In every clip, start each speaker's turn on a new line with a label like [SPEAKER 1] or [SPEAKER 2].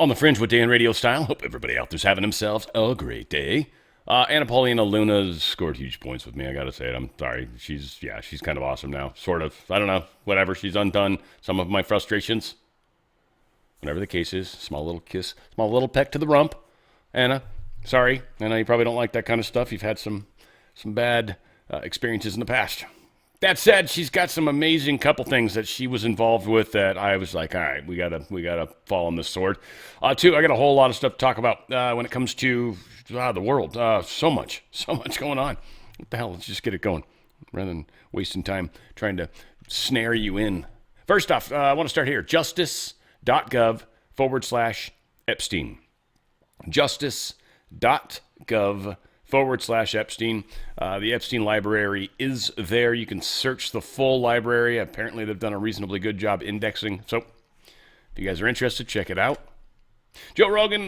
[SPEAKER 1] On the Fringe with Dan RadioStyle. Hope everybody out there's having themselves a great day. Anna Paulina Luna scored huge points with me. I gotta say it. I'm sorry. She's kind of awesome now. Sort of. I don't know. Whatever. She's undone some of my frustrations. Whatever the case is. Small little kiss. Small little peck to the rump. Anna, sorry. I know you probably don't like that kind of stuff. You've had some bad experiences in the past. That said, she's got some amazing couple things that she was involved with that I was like, all right, we gotta fall on this sword. Two, I got a whole lot of stuff to talk about when it comes to the world. So much going on. What the hell? Let's just get it going rather than wasting time trying to snare you in. First off, I want to start here. Justice.gov/Epstein. Justice.gov/Epstein. The Epstein library is there. You can search the full library. Apparently, they've done a reasonably good job indexing. So, if you guys are interested, check it out. Joe Rogan,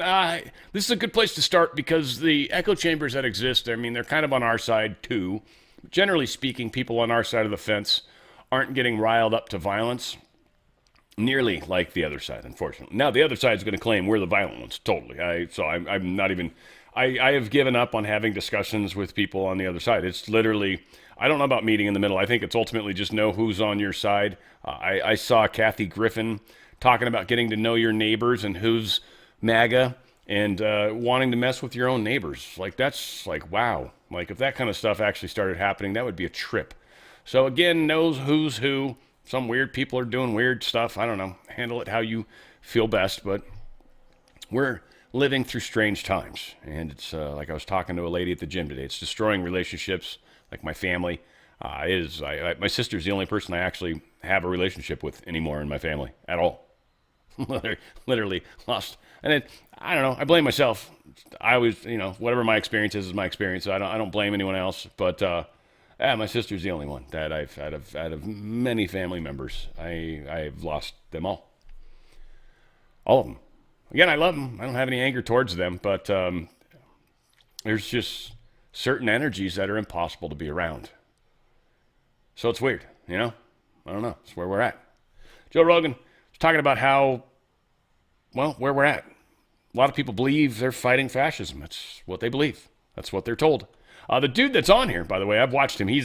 [SPEAKER 1] this is a good place to start because the echo chambers that exist, I mean, they're kind of on our side too. Generally speaking, people on our side of the fence aren't getting riled up to violence nearly like the other side, unfortunately. Now, the other side is going to claim we're the violent ones, totally. I'm not even... I have given up on having discussions with people on the other side. It's literally, I don't know about meeting in the middle. I think it's ultimately just know who's on your side. I saw Kathy Griffin talking about getting to know your neighbors and who's MAGA and wanting to mess with your own neighbors. Like, that's like, wow. Like, if that kind of stuff actually started happening, that would be a trip. So again, knows who's who. Some weird people are doing weird stuff. I don't know. Handle it how you feel best, but we're living through strange times. And it's like I was talking to a lady at the gym today. It's destroying relationships, like my family. My sister's the only person I actually have a relationship with anymore in my family at all. Literally lost. And I don't know. I blame myself. I always, whatever my experience is my experience. So I don't blame anyone else. But my sister's the only one that I've out of many family members. I've lost them all of them. Again, I love them. I don't have any anger towards them, but there's just certain energies that are impossible to be around. So it's weird, I don't know. It's where we're at. Joe Rogan was talking about how, where we're at. A lot of people believe they're fighting fascism. That's what they believe. That's what they're told. The dude that's on here, by the way, I've watched him. He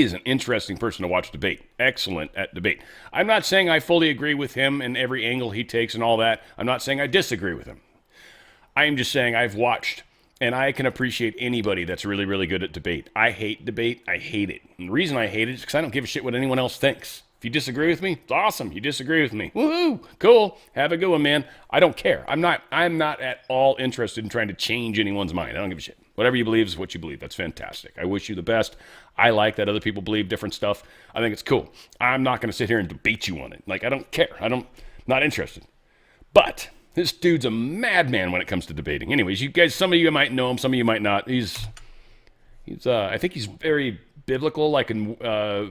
[SPEAKER 1] is an interesting person to watch debate. Excellent at debate. I'm not saying I fully agree with him in every angle he takes and all that. I'm not saying I disagree with him. I am just saying I've watched, and I can appreciate anybody that's really, really good at debate. I hate debate. I hate it. And the reason I hate it is because I don't give a shit what anyone else thinks. If you disagree with me, it's awesome. You disagree with me. Woohoo! Cool. Have a good one, man. I don't care. I'm not at all interested in trying to change anyone's mind. I don't give a shit. Whatever you believe is what you believe. That's fantastic. I wish you the best. I like that other people believe different stuff. I think it's cool. I'm not going to sit here and debate you on it. Like, I don't care. Not interested. But this dude's a madman when it comes to debating. Anyways, you guys, some of you might know him, some of you might not. He's I think he's very biblical, like in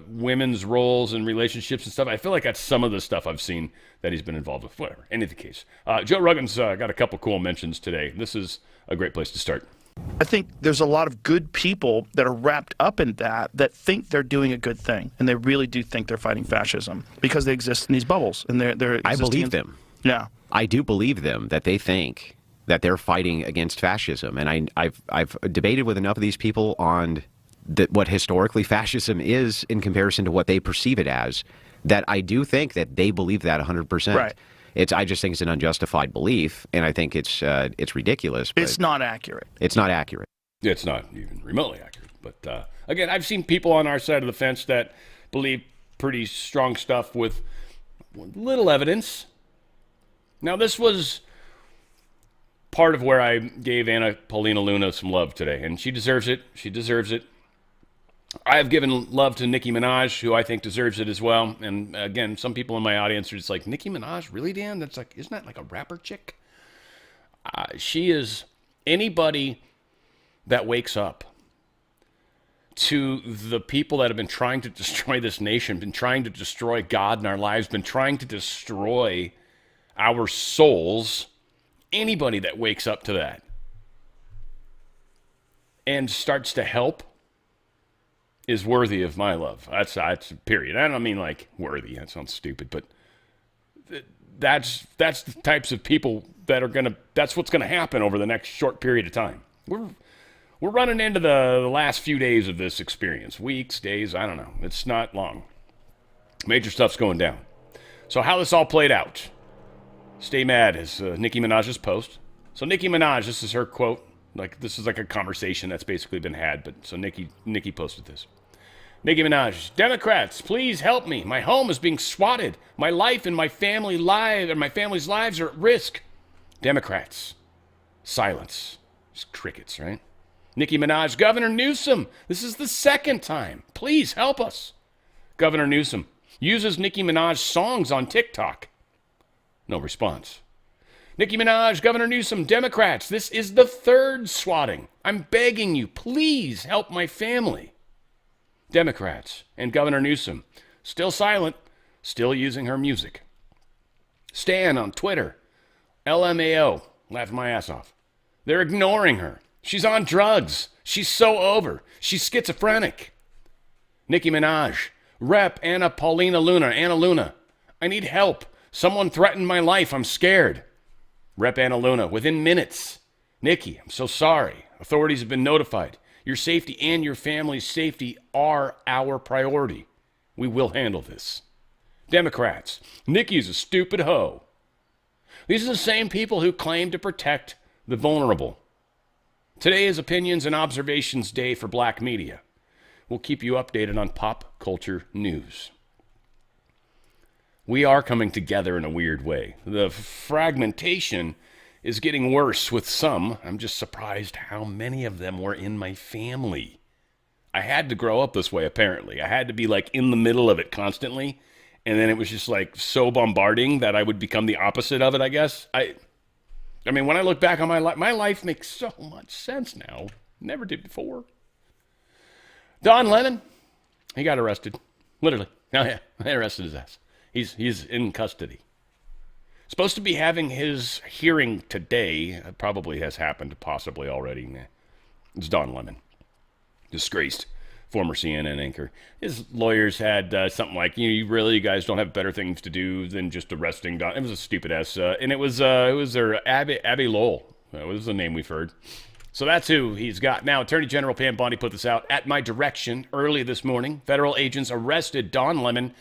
[SPEAKER 1] women's roles and relationships and stuff. I feel like that's some of the stuff I've seen that he's been involved with. Whatever. Any case. Joe Rogan's got a couple cool mentions today. This is a great place to start.
[SPEAKER 2] I think there's a lot of good people that are wrapped up in that think they're doing a good thing, and they really do think they're fighting fascism because they exist in these bubbles, and they're
[SPEAKER 3] I believe them.
[SPEAKER 2] Yeah,
[SPEAKER 3] I do believe them that they think that they're fighting against fascism, and I've debated with enough of these people on what historically fascism is in comparison to what they perceive it as, that I do think that they believe that 100%.
[SPEAKER 2] Right.
[SPEAKER 3] I just think it's an unjustified belief, and I think it's ridiculous. But
[SPEAKER 2] it's not accurate.
[SPEAKER 3] It's not accurate.
[SPEAKER 1] It's not even remotely accurate. But again, I've seen people on our side of the fence that believe pretty strong stuff with little evidence. Now, this was part of where I gave Anna Paulina Luna some love today, and she deserves it. She deserves it. I have given love to Nicki Minaj, who I think deserves it as well. And again, some people in my audience are just like, Nicki Minaj, really, Dan? That's like, isn't that like a rapper chick? She is anybody that wakes up to the people that have been trying to destroy this nation, been trying to destroy God in our lives, been trying to destroy our souls. Anybody that wakes up to that and starts to help is worthy of my love. That's period. I don't mean like worthy. That sounds stupid, but that's the types of people that are gonna. That's what's gonna happen over the next short period of time. We're running into the last few days of this experience, weeks, days. I don't know. It's not long. Major stuff's going down. So how this all played out? Stay mad is Nicki Minaj's post. So Nicki Minaj, this is her quote. Like this is like a conversation that's basically been had. But so Nicki posted this. Nicki Minaj, Democrats, please help me. My home is being swatted. My life and my family's lives are at risk. Democrats, silence. It's crickets, right? Nicki Minaj, Governor Newsom, this is the second time. Please help us. Governor Newsom uses Nicki Minaj songs on TikTok. No response. Nicki Minaj, Governor Newsom, Democrats, this is the third swatting. I'm begging you, please help my family. Democrats and Governor Newsom, still silent, still using her music. Stan on Twitter, LMAO, laughing my ass off. They're ignoring her. She's on drugs. She's so over. She's schizophrenic. Nicki Minaj, Rep. Anna Luna, I need help. Someone threatened my life. I'm scared. Rep. Anna Luna, within minutes. Nicki, I'm so sorry. Authorities have been notified. Your safety and your family's safety are our priority. We will handle this. Democrats, Nicki's a stupid hoe. These are the same people who claim to protect the vulnerable. Today is Opinions and Observations Day for Black media. We'll keep you updated on pop culture news. We are coming together in a weird way. The fragmentation is getting worse with some. I'm just surprised how many of them were in my family. I had to grow up this way, apparently. I had to be like in the middle of it constantly. And then it was just like so bombarding that I would become the opposite of it, I guess. I mean, when I look back on my life makes so much sense now. Never did before. Don Lemon, he got arrested. Literally. Oh yeah, they arrested his ass. He's in custody. Supposed to be having his hearing today. It probably has happened, possibly already. Nah. It's Don Lemon. Disgraced former CNN anchor. His lawyers had something like, you guys don't have better things to do than just arresting Don. It was a stupid ass. And it was their Abby Lowell. That was the name we've heard. So that's who he's got. Now, Attorney General Pam Bondi put this out at my direction early this morning. Federal agents arrested Don Lemon,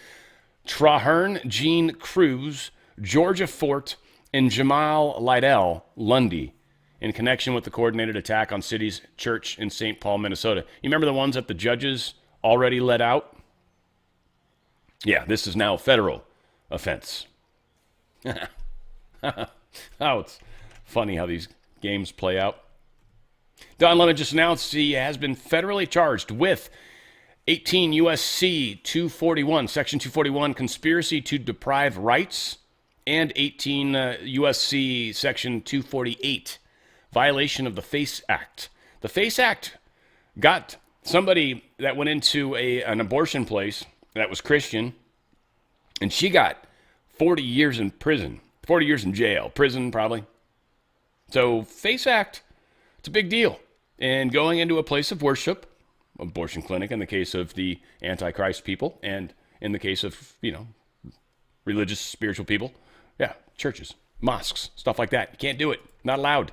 [SPEAKER 1] Traherne Jean Cruz, Georgia Fort, and Jamal Lydell Lundy in connection with the coordinated attack on City's church in St. Paul, Minnesota. You remember the ones that the judges already let out? Yeah, this is now a federal offense. Oh, it's funny how these games play out. Don Lemon just announced he has been federally charged with 18 U.S.C. 241, Section 241, conspiracy to deprive rights, and 18 U.S.C. Section 248, violation of the FACE Act. The FACE Act got somebody that went into an abortion place that was Christian, and she got 40 years in prison, 40 years in jail, prison probably. So FACE Act, it's a big deal. And going into a place of worship, abortion clinic in the case of the Antichrist people, and in the case of, religious, spiritual people, yeah, churches, mosques, stuff like that. You can't do it. Not allowed.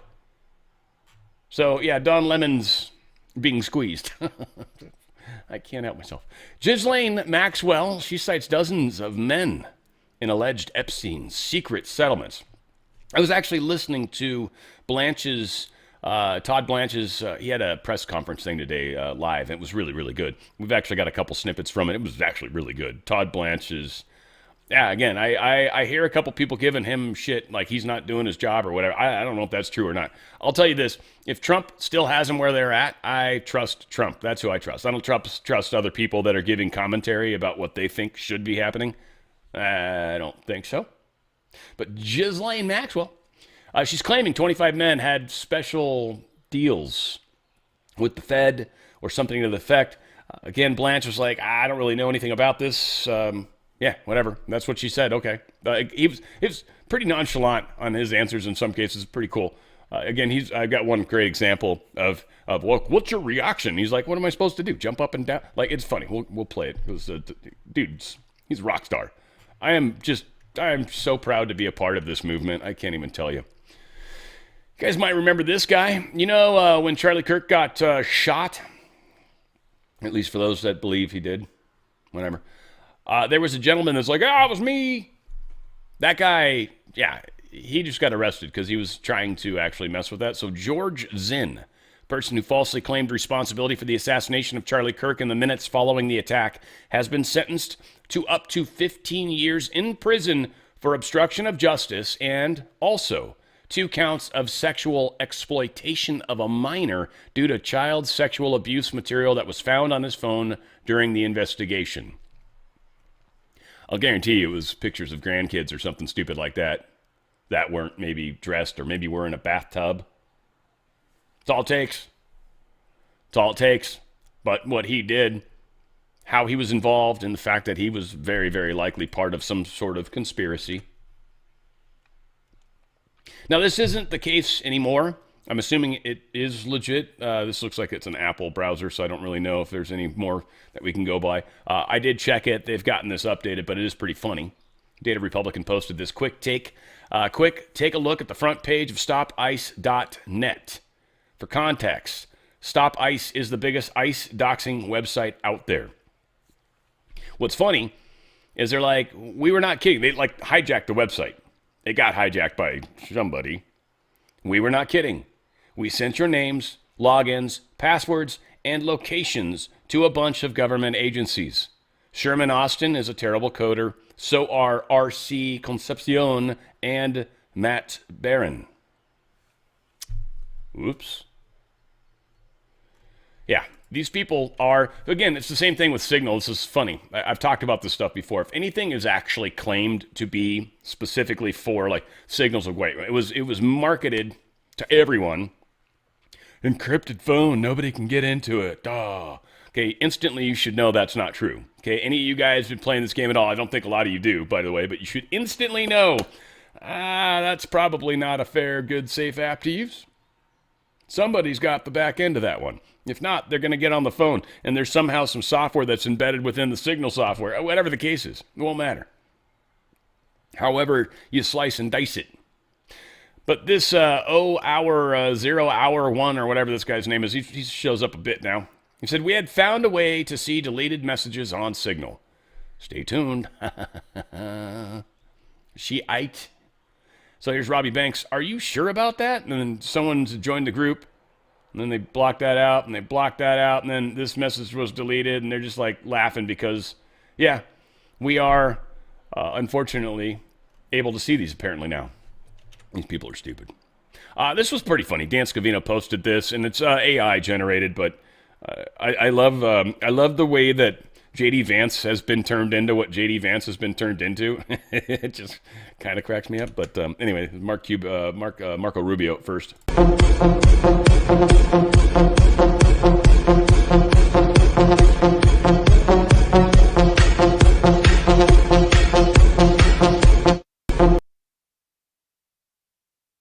[SPEAKER 1] So, yeah, Don Lemon's being squeezed. I can't help myself. Ghislaine Maxwell, she cites dozens of men in alleged Epstein secret settlements. I was actually listening to Todd Blanche's, he had a press conference thing today live. It was really, really good. We've actually got a couple snippets from it. It was actually really good. Todd Blanche's, yeah, again, I hear a couple people giving him shit like he's not doing his job or whatever. I don't know if that's true or not. I'll tell you this. If Trump still has them where they're at, I trust Trump. That's who I trust. I don't trust other people that are giving commentary about what they think should be happening. I don't think so. But Ghislaine Maxwell, she's claiming 25 men had special deals with the Fed or something to the effect. Again, Blanche was like, I don't really know anything about this. Yeah, whatever. That's what she said. Okay. He was pretty nonchalant on his answers in some cases. Pretty cool. Again, I've got one great example of well, what's your reaction? He's like, what am I supposed to do? Jump up and down? Like, it's funny. We'll play it. It was, dude, he's a rock star. I am just I'm so proud to be a part of this movement. I can't even tell you. You guys might remember this guy. You know, when Charlie Kirk got shot, at least for those that believe he did, whatever. There was a gentleman that's like, it was me. That guy, yeah, he just got arrested because he was trying to actually mess with that. So George Zinn, person who falsely claimed responsibility for the assassination of Charlie Kirk in the minutes following the attack, has been sentenced to up to 15 years in prison for obstruction of justice and also 2 counts of sexual exploitation of a minor due to child sexual abuse material that was found on his phone during the investigation. I'll guarantee you it was pictures of grandkids or something stupid like that weren't maybe dressed or maybe were in a bathtub. That's all it takes. That's all it takes. But what he did, how he was involved, and the fact that he was very, very likely part of some sort of conspiracy. Now, this isn't the case anymore. I'm assuming it is legit. This looks like it's an Apple browser, so I don't really know if there's any more that we can go by. I did check it. They've gotten this updated, but it is pretty funny. Data Republican posted this quick take a look at the front page of stopice.net. For context, Stop ICE is the biggest ICE doxing website out there. What's funny is they're like, we were not kidding. They like hijacked the website. It got hijacked by somebody. We were not kidding. We sent your names, logins, passwords, and locations to a bunch of government agencies. Sherman Austin is a terrible coder. So are R.C. Concepcion and Matt Barron. Oops. Yeah, these people are, again, it's the same thing with Signal. This is funny. I've talked about this stuff before. If anything is actually claimed to be specifically for, like, Signal's a great, it was marketed to everyone. Encrypted phone, nobody can get into it. Oh. Okay, instantly you should know that's not true. Okay, any of you guys been playing this game at all? I don't think a lot of you do, by the way, but you should instantly know, that's probably not a fair, good, safe app to use. Somebody's got the back end of that one. If not, they're going to get on the phone, and there's somehow some software that's embedded within the Signal software. Whatever the case is, it won't matter. However you slice and dice it. But this 0 hour 1 or whatever this guy's name is, he shows up a bit now. He said, we had found a way to see deleted messages on Signal. Stay tuned. She ate. So here's Robbie Banks. Are you sure about that? And then someone's joined the group. And then they blocked that out, and they blocked that out, and then this message was deleted, and they're just like laughing because, yeah, we are unfortunately able to see these apparently now. These people are stupid. This was pretty funny. Dan Scavino posted this, and it's AI generated, but I love the way that J.D. Vance has been turned into what J.D. Vance has been turned into. It just kind of cracks me up. But anyway, Marco Rubio first.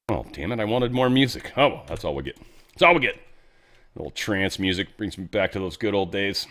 [SPEAKER 1] Oh, damn it. I wanted more music. Oh, well, that's all we get. That's all we get. A little trance music brings me back to those good old days.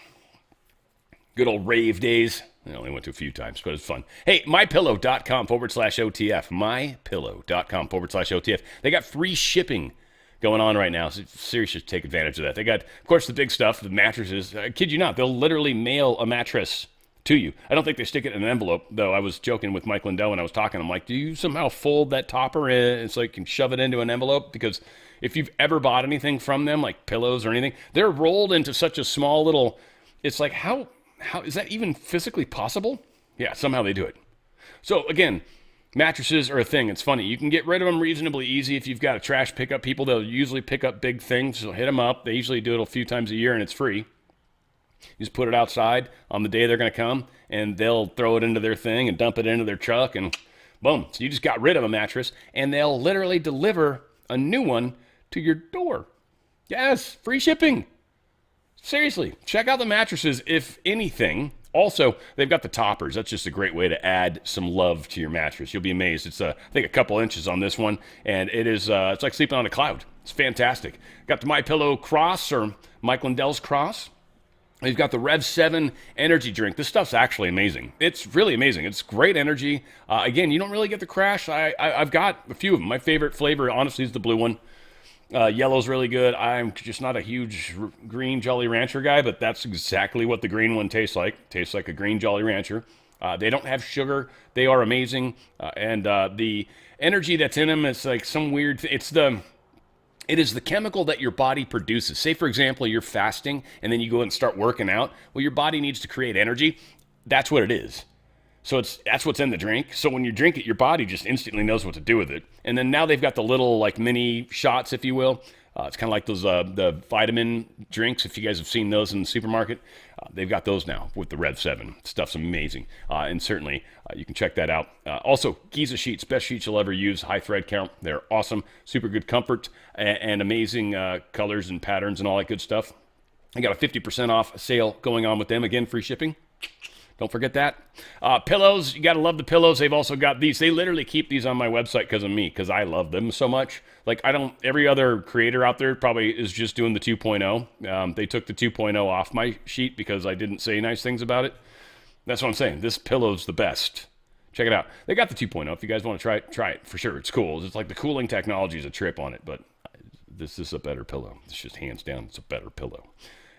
[SPEAKER 1] Good old rave days. I only went to a few times, but it's fun. Hey, mypillow.com/OTF. Mypillow.com/OTF. They got free shipping going on right now. So seriously, take advantage of that. They got, of course, the big stuff, the mattresses. I kid you not, they'll literally mail a mattress to you. I don't think they stick it in an envelope, though. I was joking with Mike Lindell when I was talking. I'm like, do you somehow fold that topper in so you can shove it into an envelope? Because if you've ever bought anything from them, like pillows or anything, they're rolled into such a small little, it's like, how is that even physically possible? Yeah, somehow they do it. So again, mattresses are a thing. It's funny. You can get rid of them reasonably easy if you've got a trash pickup people. They'll usually pick up big things. So hit them up. They usually do it a few times a year, and it's free. You just put it outside on the day they're going to come, and they'll throw it into their thing and dump it into their truck, and boom. So you just got rid of a mattress, and they'll literally deliver a new one to your door. Yes, free shipping. Seriously, check out the mattresses, if anything. Also, they've got the toppers. That's just a great way to add some love to your mattress. You'll be amazed. It's, I think, a couple inches on this one, and it is, it's like sleeping on a cloud. It's fantastic. Got the MyPillow Cross, or Mike Lindell's Cross. They've got the Rev 7 energy drink. This stuff's actually amazing. It's really amazing. It's great energy. Again, you don't really get the crash. I've got a few of them. My favorite flavor, honestly, is the blue one. Yellow's really good. I'm just not a huge green Jolly Rancher guy, but that's exactly what the green one tastes like. Tastes like a green Jolly Rancher. They don't have sugar. They are amazing. And the energy that's in them is like some weird... It is the chemical that your body produces. Say, for example, you're fasting and then you go and start working out. Well, your body needs to create energy. That's what it is. So that's what's in the drink. So when you drink it, your body just instantly knows what to do with it. And then now they've got the little like mini shots, if you will. It's kind of like those the vitamin drinks, if you guys have seen those in the supermarket. They've got those now with the Rev 7. Stuff's amazing. And certainly you can check that out. Also, Giza sheets, best sheets you'll ever use. High thread count. They're awesome. Super good comfort and amazing colors and patterns and all that good stuff. I got a 50% off sale going on with them. Again, free shipping. Don't forget that. Pillows, you got to love the pillows. They've also got these. They literally keep these on my website because of me, because I love them so much. Like, every other creator out there probably is just doing the 2.0. They took the 2.0 off my sheet because I didn't say nice things about it. That's what I'm saying. This pillow's the best. Check it out. They got the 2.0. If you guys want to try it for sure. It's cool. It's like the cooling technology is a trip on it, but this is a better pillow. It's just hands down, it's a better pillow.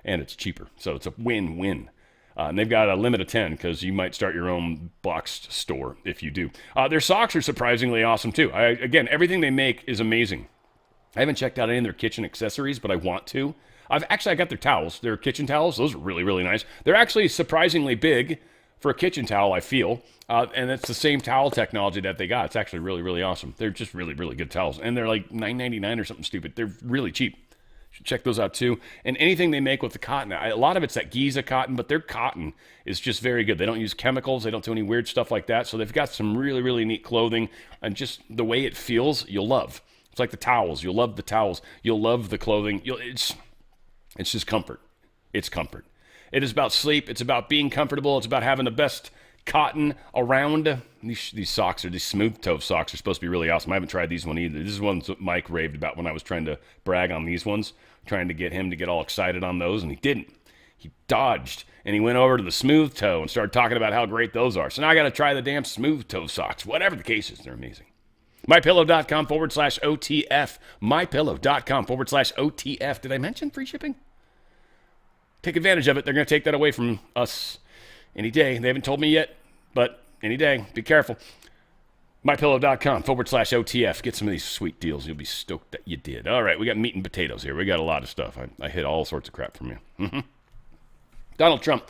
[SPEAKER 1] And it's cheaper. So it's a win-win. And they've got a limit of 10 because you might start your own boxed store if you do. Their socks are surprisingly awesome too. Again, everything they make is amazing. I haven't checked out any of their kitchen accessories, but I want to. I got their towels, their kitchen towels. Those are really, really nice. They're actually surprisingly big for a kitchen towel, I feel. And it's the same towel technology that they got. It's actually really, really awesome. They're just really, really good towels. And they're like $9.99 or something stupid. They're really cheap. Should check those out too. And anything they make with the cotton, a lot of it's that Giza cotton, but their cotton is just very good. They don't use chemicals. They don't do any weird stuff like that. So they've got some really, really neat clothing, and just the way it feels, you'll love. It's like the towels. You'll love the towels. You'll love the clothing. It's just comfort. It's comfort. It is about sleep. It's about being comfortable. It's about having the best cotton around. These socks, these smooth toe socks, are supposed to be really awesome. I haven't tried these one either. This is ones that Mike raved about when I was trying to brag on these ones, trying to get him to get all excited on those, and he didn't. He dodged, and he went over to the smooth toe and started talking about how great those are. So now I got to try the damn smooth toe socks. Whatever the case is, they're amazing. MyPillow.com/OTF. MyPillow.com/OTF. Did I mention free shipping? Take advantage of it. They're going to take that away from us any day. They haven't told me yet, but any day. Be careful. MyPillow.com/OTF. Get some of these sweet deals. You'll be stoked that you did. All right, we got meat and potatoes here. We got a lot of stuff. I hit all sorts of crap from you. Donald Trump,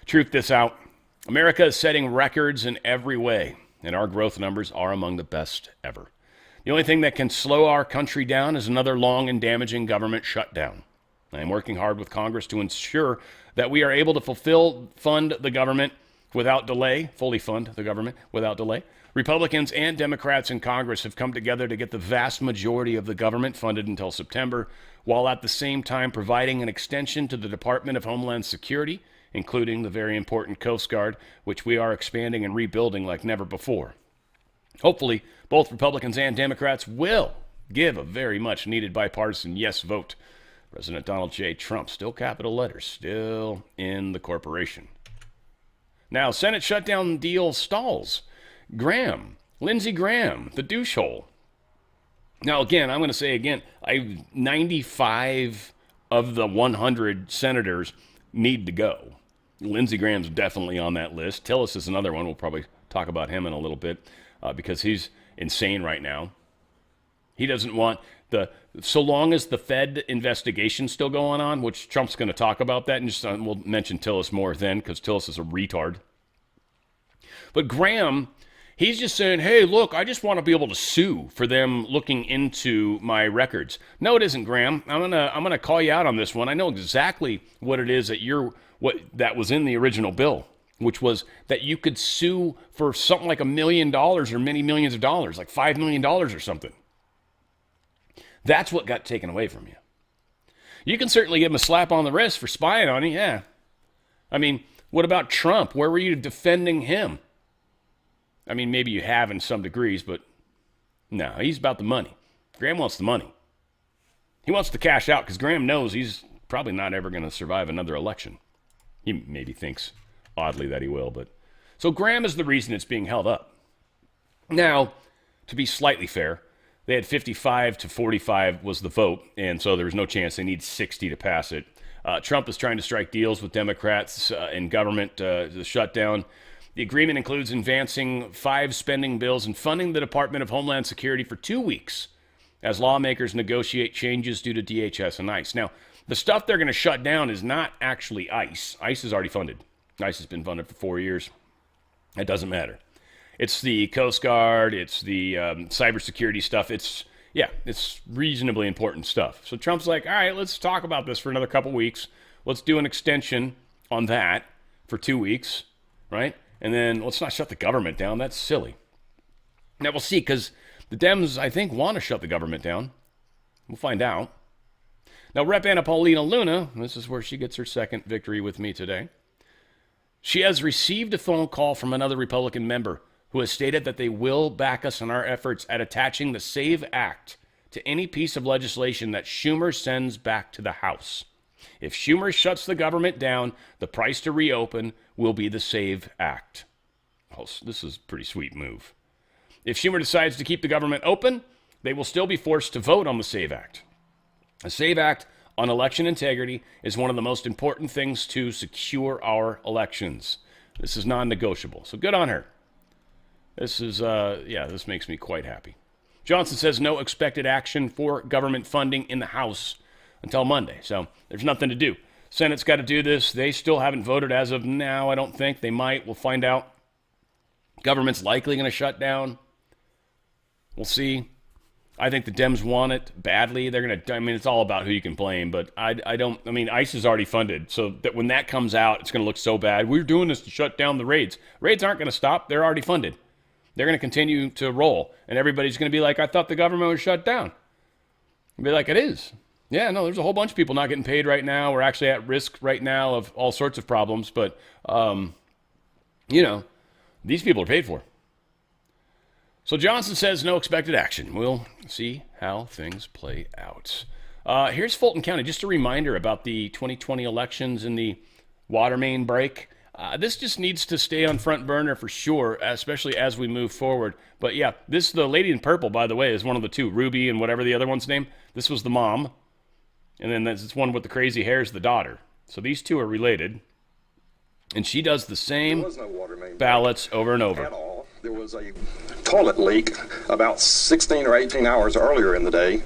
[SPEAKER 1] truth this out. America is setting records in every way, and our growth numbers are among the best ever. The only thing that can slow our country down is another long and damaging government shutdown. I am working hard with Congress to ensure that we are able to fully fund the government without delay. Republicans and Democrats in Congress have come together to get the vast majority of the government funded until September, while at the same time providing an extension to the Department of Homeland Security, including the very important Coast Guard, which we are expanding and rebuilding like never before. Hopefully, both Republicans and Democrats will give a very much needed bipartisan yes vote. President Donald J. Trump, still capital letters, still in the corporation. Now, Senate shutdown deal stalls. Lindsey Graham, the douche hole. Now, again, I'm going to say again, 95 of the 100 senators need to go. Lindsey Graham's definitely on that list. Tillis is another one. We'll probably talk about him in a little bit because he's insane right now. He doesn't want so long as the Fed investigation's still going on, which Trump's going to talk about that, and just we'll mention Tillis more then because Tillis is a retard. But Graham, he's just saying, hey, look, I just want to be able to sue for them looking into my records. No, it isn't, Graham. I'm gonna call you out on this one. I know exactly what it is that was in the original bill, which was that you could sue for something like $1 million or many millions of dollars, like $5 million or something. That's what got taken away from you. You can certainly give him a slap on the wrist for spying on you, yeah. I mean, what about Trump? Where were you defending him? I mean, maybe you have in some degrees, but no, he's about the money. Graham wants the money. He wants to cash out because Graham knows he's probably not ever going to survive another election. He maybe thinks oddly that he will, but so Graham is the reason it's being held up. Now, to be slightly fair, they had 55 to 45 was the vote, and so there was no chance. They need 60 to pass it. Trump is trying to strike deals with Democrats in government to shut down. The agreement includes advancing 5 spending bills and funding the Department of Homeland Security for 2 weeks as lawmakers negotiate changes due to DHS and ICE. Now, the stuff they're going to shut down is not actually ICE. ICE is already funded. ICE has been funded for 4 years. It doesn't matter. It's the Coast Guard. It's the cybersecurity stuff. It's reasonably important stuff. So Trump's like, all right, let's talk about this for another couple weeks. Let's do an extension on that for 2 weeks, right? And then let's not shut the government down. That's silly. Now we'll see, because the Dems, I think, want to shut the government down. We'll find out. Now, Rep. Anna Paulina Luna, this is where she gets her second victory with me today. She has received a phone call from another Republican member who has stated that they will back us in our efforts at attaching the SAVE Act to any piece of legislation that Schumer sends back to the House. If Schumer shuts the government down, the price to reopen will be the SAVE Act. Oh, this is a pretty sweet move. If Schumer decides to keep the government open, they will still be forced to vote on the SAVE Act. The SAVE Act on election integrity is one of the most important things to secure our elections. This is non-negotiable, so good on her. This is, this makes me quite happy. Johnson says no expected action for government funding in the House until Monday, so there's nothing to do. Senate's got to do this. They still haven't voted as of now, I don't think. They might. We'll find out. Government's likely going to shut down. We'll see. I think the Dems want it badly. They're going to, it's all about who you can blame, but ICE is already funded, so that when that comes out, it's going to look so bad. We're doing this to shut down the raids. Raids aren't going to stop. They're already funded. They're going to continue to roll, and everybody's going to be like, I thought the government was shut down. And be like, it is. Yeah, no, there's a whole bunch of people not getting paid right now. We're actually at risk right now of all sorts of problems, but, these people are paid for. So Johnson says no expected action. We'll see how things play out. Here's Fulton County. Just a reminder about the 2020 elections and the water main break. This just needs to stay on front burner for sure, especially as we move forward. But yeah, the lady in purple, by the way, is one of the two, Ruby and whatever the other one's name. This was the mom. And then this one with the crazy hair is the daughter. So these two are related. And she does the same ballots over and over.
[SPEAKER 4] At all. There was a toilet leak about 16 or 18 hours earlier in the day,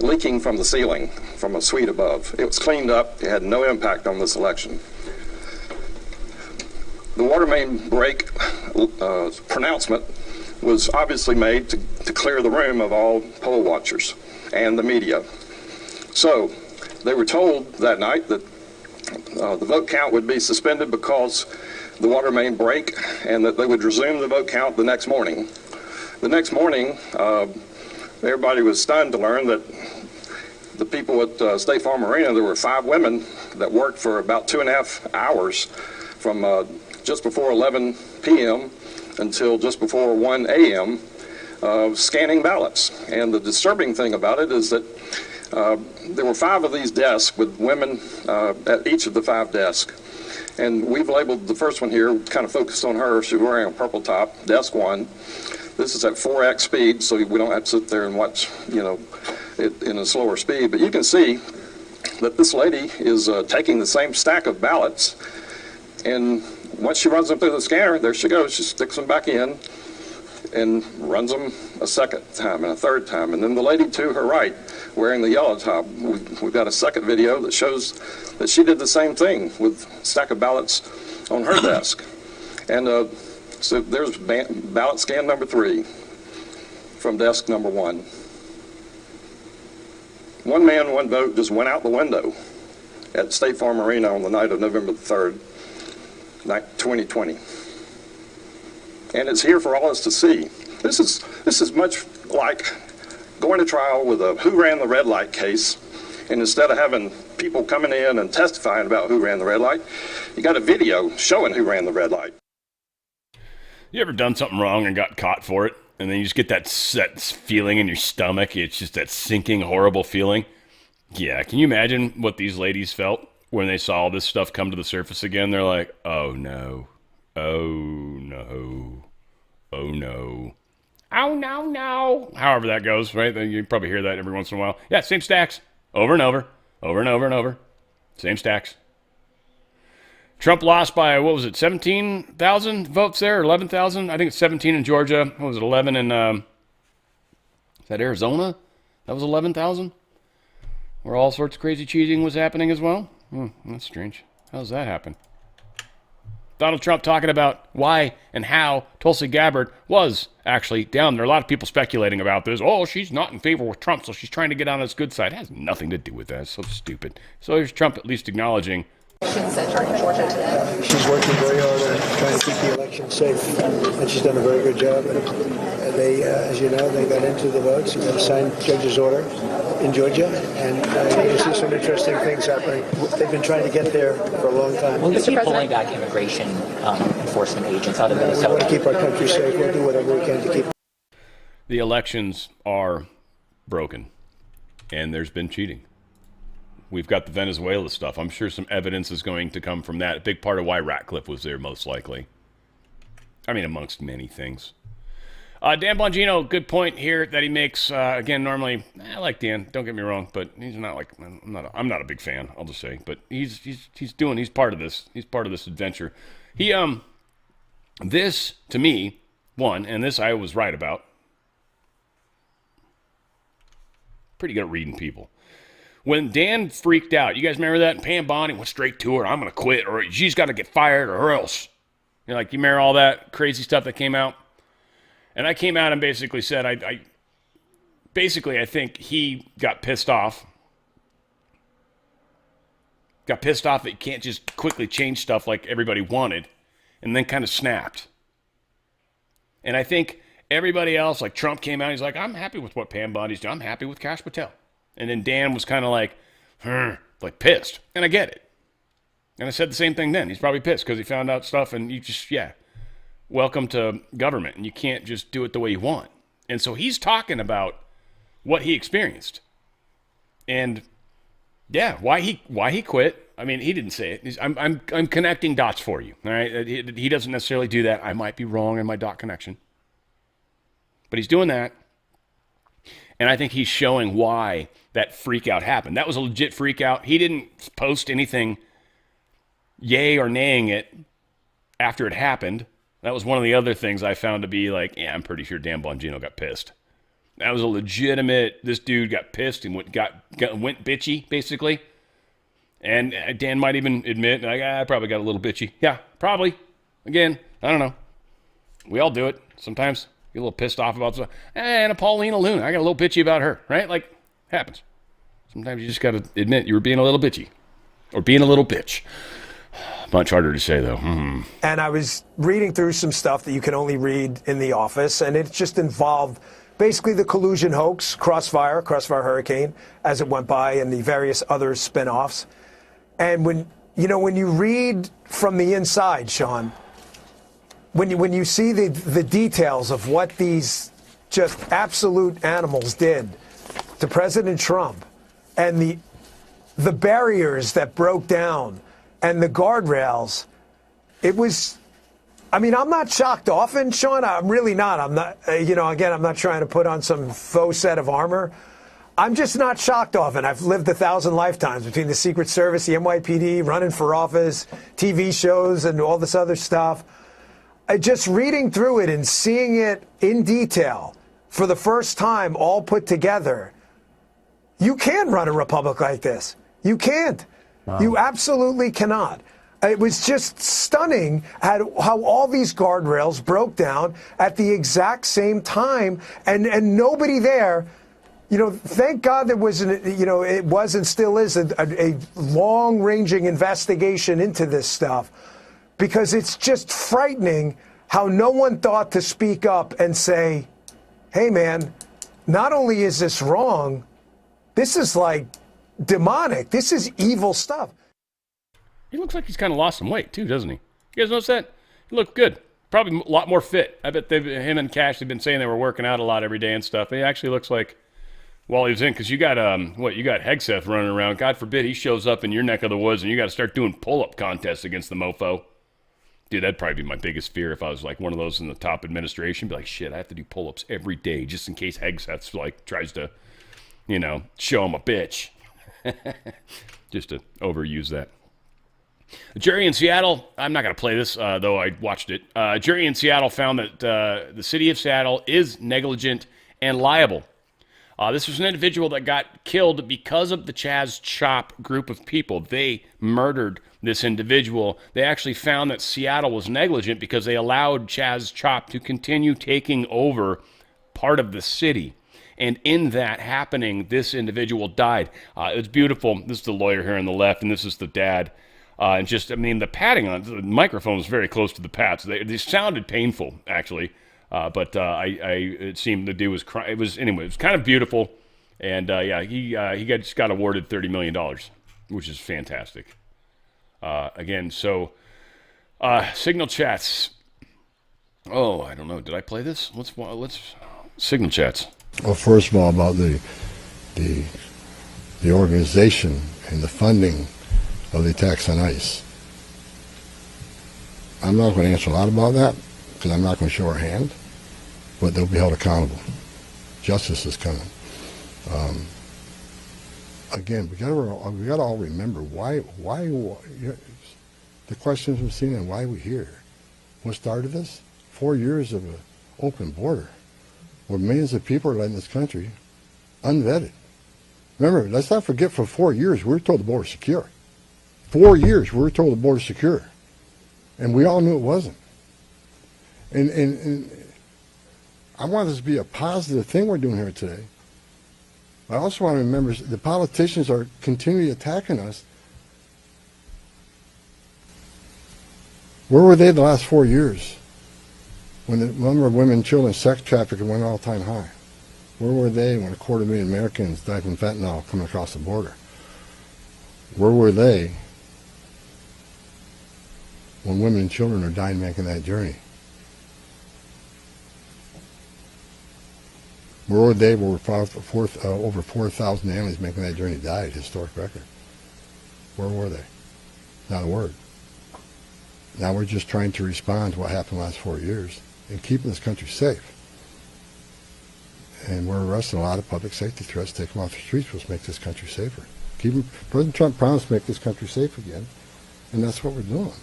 [SPEAKER 4] leaking from the ceiling from a suite above. It was cleaned up. It had no impact on this election. The water main break pronouncement was obviously made to clear the room of all poll watchers and the media. So they were told that night that the vote count would be suspended because the water main break, and that they would resume the vote count the next morning. The next morning, everybody was stunned to learn that the people at State Farm Arena, there were 5 women that worked for about 2.5 hours from just before 11 p.m. until just before 1 a.m. Scanning ballots. And the disturbing thing about it is that there were 5 of these desks with women at each of the 5 desks. And we've labeled the first one here, kind of focused on her. She's wearing a purple top, desk 1. This is at 4x speed, so we don't have to sit there and watch, it in a slower speed. But you can see that this lady is taking the same stack of ballots, and once she runs them through the scanner, there she goes. She sticks them back in and runs them a second time and a third time. And then the lady to her right, wearing the yellow top, we've got a second video that shows that she did the same thing with a stack of ballots on her desk. And so there's ballot scan number 3 from desk number 1. One man, one vote just went out the window at State Farm Arena on the night of November the 3rd, 2020. And it's here for all us to see. This is much like going to trial with a who ran the red light case, and instead of having people coming in and testifying about who ran the red light, you got a video showing who ran the red light.
[SPEAKER 1] You ever done something wrong and got caught for it, and then you just get that feeling in your stomach? It's just that sinking, horrible feeling. Yeah, can you imagine what these ladies felt when they saw all this stuff come to the surface again, they're like, oh no, oh no, oh no, oh no, no. However that goes, right? You probably hear that every once in a while. Yeah, same stacks, over and over, over and over and over. Same stacks. Trump lost by, what was it, 17,000 votes there, or 11,000? I think it's 17 in Georgia. What was it, 11 in, is that Arizona? That was 11,000? Where all sorts of crazy cheating was happening as well? That's strange. How does that happen? Donald Trump talking about why and how Tulsi Gabbard was actually down there. A lot of people speculating about this. Oh, she's not in favor with Trump, so she's trying to get on his good side. It has nothing to do with that. It's so stupid. So here's Trump at least acknowledging.
[SPEAKER 5] Center in Georgia today.
[SPEAKER 6] She's working very hard on trying to keep the election safe, and she's done a very good job. And they, as you know, they got into the votes and they signed judge's order in Georgia, and you see some interesting things happening. They've been trying to get there for a long time.
[SPEAKER 5] Will you be pulling back immigration enforcement agents out of Minnesota?
[SPEAKER 6] We want to keep our country safe. We'll do whatever we can to keep.
[SPEAKER 1] The elections are broken, and there's been cheating. We've got the Venezuela stuff. I'm sure some evidence is going to come from that. A big part of why Ratcliffe was there, most likely. I mean, amongst many things. Dan Bongino, good point here that he makes. Again, normally, I like Dan. Don't get me wrong, but he's not like I'm not a big fan. I'll just say, but he's part of this. He's part of this adventure. This to me, and this I was right about. Pretty good at reading people. When Dan freaked out, you guys remember that? And Pam Bondi went straight to her. I'm going to quit, or she's got to get fired, or else. You remember all that crazy stuff that came out? And I came out and basically said, I think he got pissed off. Got pissed off that you can't just quickly change stuff like everybody wanted, and then kind of snapped. And I think everybody else, like Trump came out, he's like, I'm happy with what Pam Bondi's doing. I'm happy with Kash Patel. And then Dan was kind of like pissed. And I get it. And I said the same thing then. He's probably pissed because he found out stuff and you just, welcome to government. And you can't just do it the way you want. And so he's talking about what he experienced. And, why he quit. I mean, he didn't say it. I'm connecting dots for you. All right? He doesn't necessarily do that. I might be wrong in my dot connection. But he's doing that. And I think he's showing why that freak out happened. That was a legit freak out. He didn't post anything yay or naying it after it happened. That was one of the other things I found to be like, I'm pretty sure Dan Bongino got pissed. That was a legitimate, this dude got pissed and went bitchy, basically. And Dan might even admit, I probably got a little bitchy. Yeah, probably. Again, I don't know. We all do it sometimes. Get a little pissed off about stuff. And Paulina Luna, I got a little bitchy about her, right? Like, happens. Sometimes you just got to admit you were being a little bitchy. Or being a little bitch. Much harder to say, though.
[SPEAKER 7] And I was reading through some stuff that you can only read in the office, and it just involved basically the collusion hoax, Crossfire Hurricane, as it went by, and the various other spin-offs. And when you read from the inside, Sean, when you see the details of what these just absolute animals did to President Trump and the barriers that broke down and the guardrails, it was, I'm not shocked often, Sean. I'm really not. I'm not, again, I'm not trying to put on some faux set of armor. I'm just not shocked often. I've lived 1,000 lifetimes between the Secret Service, the NYPD, running for office, TV shows, and all this other stuff. Just reading through it and seeing it in detail for the first time all put together, you can't run a republic like this. You can't. Wow. You absolutely cannot. It was just stunning how all these guardrails broke down at the exact same time, and nobody there. Thank God there was it was and still is a long-ranging investigation into this stuff. Because it's just frightening how no one thought to speak up and say, hey, man, not only is this wrong, this is like demonic. This is evil stuff.
[SPEAKER 1] He looks like he's kind of lost some weight, too, doesn't he? You guys notice that? He looked good. Probably a lot more fit. I bet him and Cash have been saying they were working out a lot every day and stuff. He actually looks like While he was in, because you got you got Hegseth running around. God forbid he shows up in your neck of the woods and you got to start doing pull-up contests against the mofo. Dude, that'd probably be my biggest fear if I was like one of those in the top administration. Be like, shit, I have to do pull-ups every day just in case Hegseth's like tries to, show him a bitch. Just to overuse that. A jury in Seattle, I'm not going to play this, though I watched it. A jury in Seattle found that the city of Seattle is negligent and liable. This was an individual that got killed because of the Chaz Chop group of people. They murdered this individual. They actually found that Seattle was negligent because they allowed Chaz Chop to continue taking over part of the city. And in that happening, this individual died. It's beautiful. This is the lawyer here on the left, and this is the dad. And the padding on the microphone was very close to the pats. They sounded painful, actually. But it seemed the dude was crying. It was kind of beautiful. And he just got awarded $30 million, which is fantastic. Signal chats. Oh, I don't know. Did I play this? Let's signal chats.
[SPEAKER 8] Well, first of all, about the organization and the funding of the attacks on ICE. I'm not going to answer a lot about that because I'm not going to show our hand, but they'll be held accountable. Justice is coming. Again, we got to all remember why the questions we've seen and why we're here. What started this? 4 years of an open border, where millions of people are in this country unvetted. Remember, let's not forget, for 4 years we were told the border was secure. 4 years we were told the border was secure, and we all knew it wasn't. And I want this to be a positive thing we're doing here today. I also want to remember the politicians are continually attacking us. Where were they the last 4 years when the number of women, children, sex trafficking went all-time high? Where were they when 250,000 Americans died from fentanyl coming across the border? Where were they when women and children are dying making that journey? Where were they when over 4,000 aliens making that journey died? Historic record. Where were they? Not a word. Now we're just trying to respond to what happened the last 4 years and keeping this country safe. And we're arresting a lot of public safety threats, take them off the streets, which make this country safer. President Trump promised to make this country safe again, and that's what we're doing.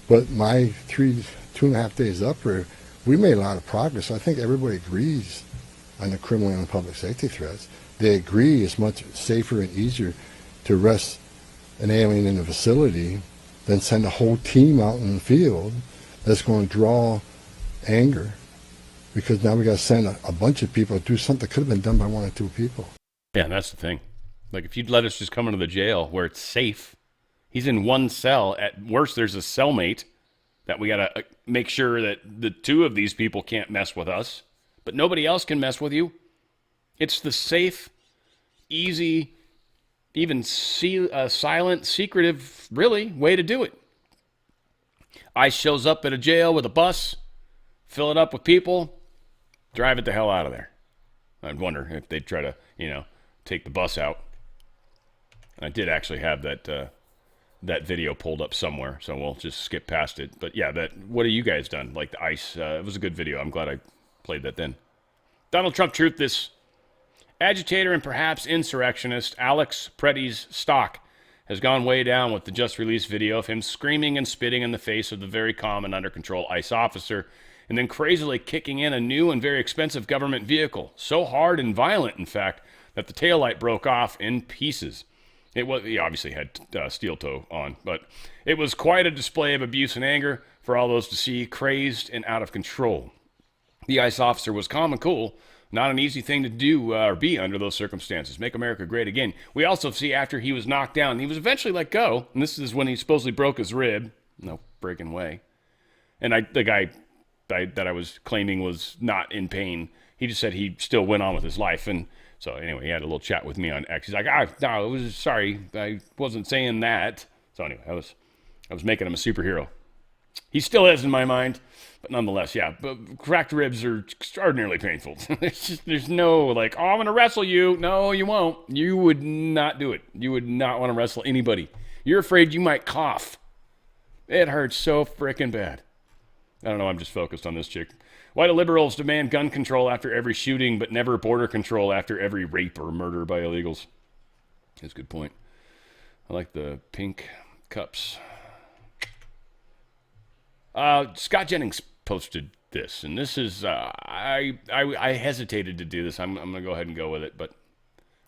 [SPEAKER 8] But my 2.5 days up here, we made a lot of progress. I think everybody agrees on the criminal and public safety threats. They agree it's much safer and easier to arrest an alien in a facility than send a whole team out in the field that's going to draw anger, because now we got to send a bunch of people to do something that could have been done by 1 or 2 people.
[SPEAKER 1] Yeah, and that's the thing. Like, if you'd let us just come into the jail where it's safe, he's in one cell. At worst, there's a cellmate that we got to make sure that the 2 of these people can't mess with us, but nobody else can mess with you. It's the safe, easy, even silent, secretive, really, way to do it. ICE shows up at a jail with a bus, fill it up with people, drive it the hell out of there. I'd wonder if they'd try to, take the bus out. I did actually have that video pulled up somewhere, so we'll just skip past it. But yeah, what have you guys done? Like the ICE, it was a good video. I'm glad I played that then. Donald Trump truth, this agitator and perhaps insurrectionist Alex Preddy's stock has gone way down with the just released video of him screaming and spitting in the face of the very calm and under control ICE officer, and then crazily kicking in a new and very expensive government vehicle. So hard and violent, in fact, that the taillight broke off in pieces. He obviously had steel toe on, but it was quite a display of abuse and anger for all those to see, crazed and out of control. The ICE officer was calm and cool. Not an easy thing to do or be under those circumstances. Make America great again. We also see after he was knocked down, he was eventually let go, and this is when he supposedly broke his rib. No breaking way. And the guy that I was claiming was not in pain. He just said he still went on with his life. And so anyway, he had a little chat with me on X. He's like, no, it was sorry. I wasn't saying that. So anyway, I was making him a superhero. He still is in my mind, but nonetheless, yeah. But cracked ribs are extraordinarily painful. There's no like, oh, I'm going to wrestle you. No, you won't. You would not do it. You would not want to wrestle anybody. You're afraid you might cough. It hurts so freaking bad. I don't know. I'm just focused on this chick. Why do liberals demand gun control after every shooting, but never border control after every rape or murder by illegals? That's a good point. I like the pink cups. Scott Jennings posted this, and this is I hesitated to do this. I'm gonna go ahead and go with it, but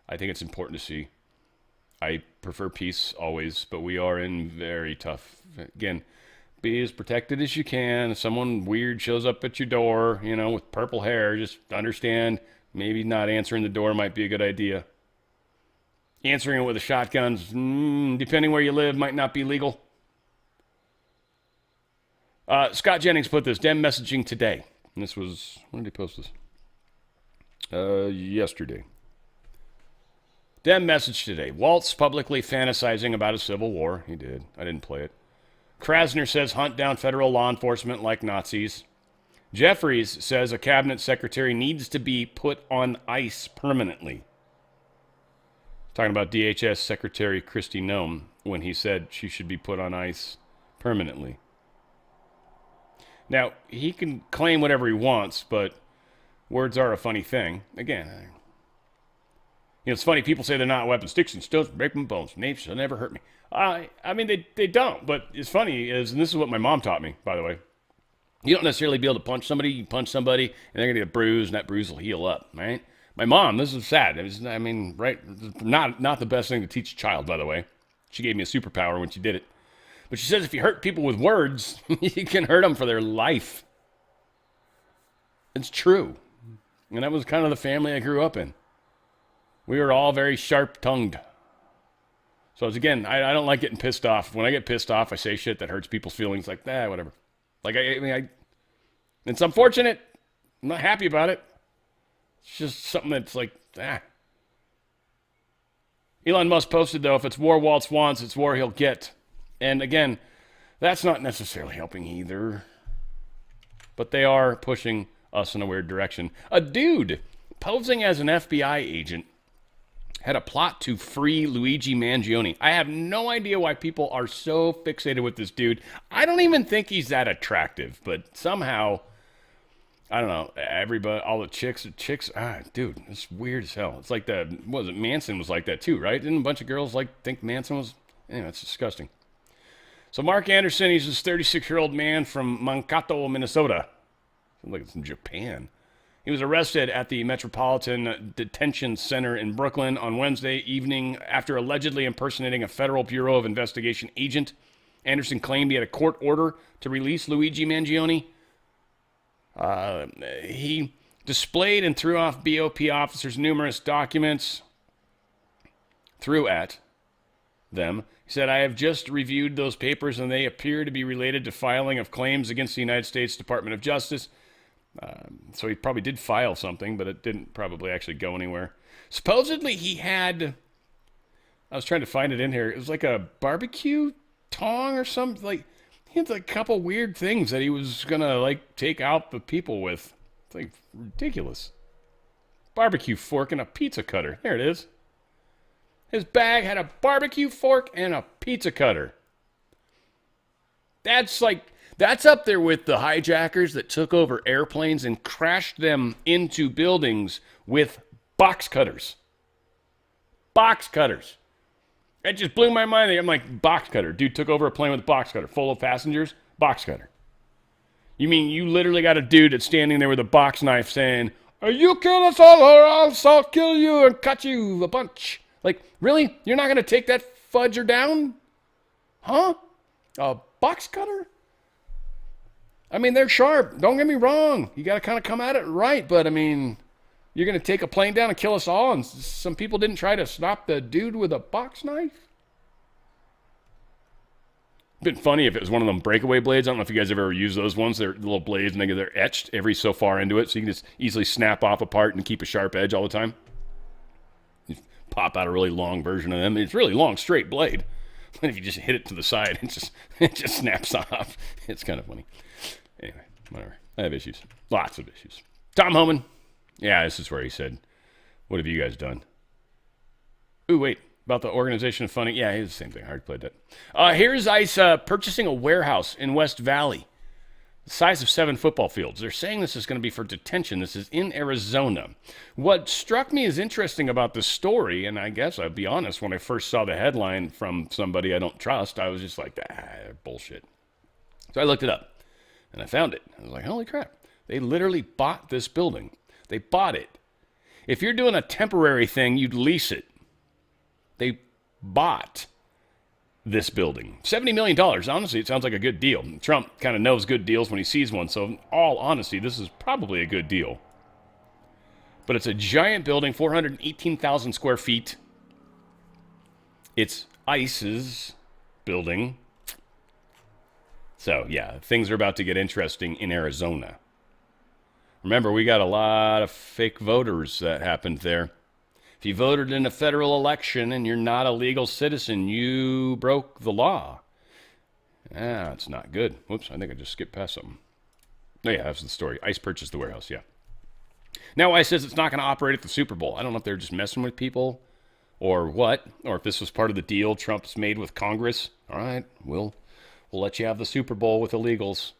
[SPEAKER 1] I think it's important to see. I prefer peace always, but we are in very tough. Again, be as protected as you can. If someone weird shows up at your door, with purple hair, just understand maybe not answering the door might be a good idea. Answering it with a shotgun, depending where you live, might not be legal. Scott Jennings put this, Dem messaging today. And this was, when did he post this? Yesterday. Dem message today. Waltz publicly fantasizing about a civil war. He did. I didn't play it. Krasner says hunt down federal law enforcement like Nazis. Jeffries says a cabinet secretary needs to be put on ice permanently. Talking about DHS Secretary Kristi Noem when he said she should be put on ice permanently. Now, he can claim whatever he wants, but words are a funny thing. Again, it's funny, people say they're not weapons. Sticks and stones break my bones. Names shall never hurt me. I mean, they don't, but it's funny, and this is what my mom taught me, by the way. You don't necessarily be able to punch somebody. You punch somebody, and they're going to get a bruise, and that bruise will heal up, right? My mom, this is sad. Not the best thing to teach a child, by the way. She gave me a superpower when she did it. But she says if you hurt people with words, you can hurt them for their life. It's true. And that was kind of the family I grew up in. We were all very sharp-tongued. So again, I don't like getting pissed off. When I get pissed off, I say shit that hurts people's feelings. Like, whatever. Like, it's unfortunate. I'm not happy about it. It's just something that's like, Elon Musk posted, though, if it's war Waltz wants, it's war he'll get. And again, that's not necessarily helping either. But they are pushing us in a weird direction. A dude posing as an FBI agent had a plot to free Luigi Mangione. I have no idea why people are so fixated with this dude. I don't even think he's that attractive, but somehow, I don't know, everybody, all the chicks, dude, it's weird as hell. It's like Manson was like that too, right? Didn't a bunch of girls think Manson was, anyway, it's disgusting. So Mark Anderson, he's this 36-year-old man from Mankato, Minnesota. Sounds like it's in Japan. He was arrested at the Metropolitan Detention Center in Brooklyn on Wednesday evening after allegedly impersonating a Federal Bureau of Investigation agent. Anderson claimed he had a court order to release Luigi Mangione. He displayed and threw off BOP officers numerous documents. Threw at them. He said, I have just reviewed those papers and they appear to be related to filing of claims against the United States Department of Justice. So he probably did file something, but it didn't probably actually go anywhere. Supposedly he had, I was trying to find it in here, it was like a barbecue tong or something. Like, he had a couple weird things that he was going to take out the people with. It's ridiculous. Barbecue fork and a pizza cutter. There it is. His bag had a barbecue fork and a pizza cutter. That's up there with the hijackers that took over airplanes and crashed them into buildings with box cutters. Box cutters. It just blew my mind. I'm like, box cutter. Dude took over a plane with a box cutter full of passengers. Box cutter. You mean you literally got a dude that's standing there with a box knife saying, you kill us all or else I'll kill you and cut you a bunch. Really? You're not going to take that fudger down? Huh? A box cutter? I mean, they're sharp. Don't get me wrong. You got to kind of come at it right. But, I mean, you're going to take a plane down and kill us all, and some people didn't try to stop the dude with a box knife? Been funny if it was one of them breakaway blades. I don't know if you guys have ever used those ones. They're little blades, and they're etched every so far into it, so you can just easily snap off a part and keep a sharp edge all the time. You pop out a really long version of them. It's a really long, straight blade. And if you just hit it to the side, it just snaps off. It's kind of funny. Anyway, whatever. I have issues. Lots of issues. Tom Homan. Yeah, this is where he said, what have you guys done? Ooh, wait. About the organization of funding. Yeah, it's the same thing. I already played that. Here's ICE purchasing a warehouse in West Valley. The size of 7 football fields. They're saying this is going to be for detention. This is in Arizona. What struck me as interesting about this story, and I guess I'll be honest, when I first saw the headline from somebody I don't trust, I was just like, bullshit. So I looked it up, and I found it. I was like, holy crap. They literally bought this building. They bought it. If you're doing a temporary thing, you'd lease it. They bought this building. $70 million. Honestly, it sounds like a good deal. Trump kind of knows good deals when he sees one, so in all honesty, this is probably a good deal. But it's a giant building, 418,000 square feet. It's ICE's building. So, yeah, things are about to get interesting in Arizona. Remember, we got a lot of fake voters that happened there. If you voted in a federal election and you're not a legal citizen, you broke the law. It's not good. Whoops, I think I just skipped past something. Oh, yeah, that's the story. ICE purchased the warehouse, yeah. Now ICE says it's not going to operate at the Super Bowl. I don't know if they're just messing with people or what, or if this was part of the deal Trump's made with Congress. All right, we'll let you have the Super Bowl with illegals.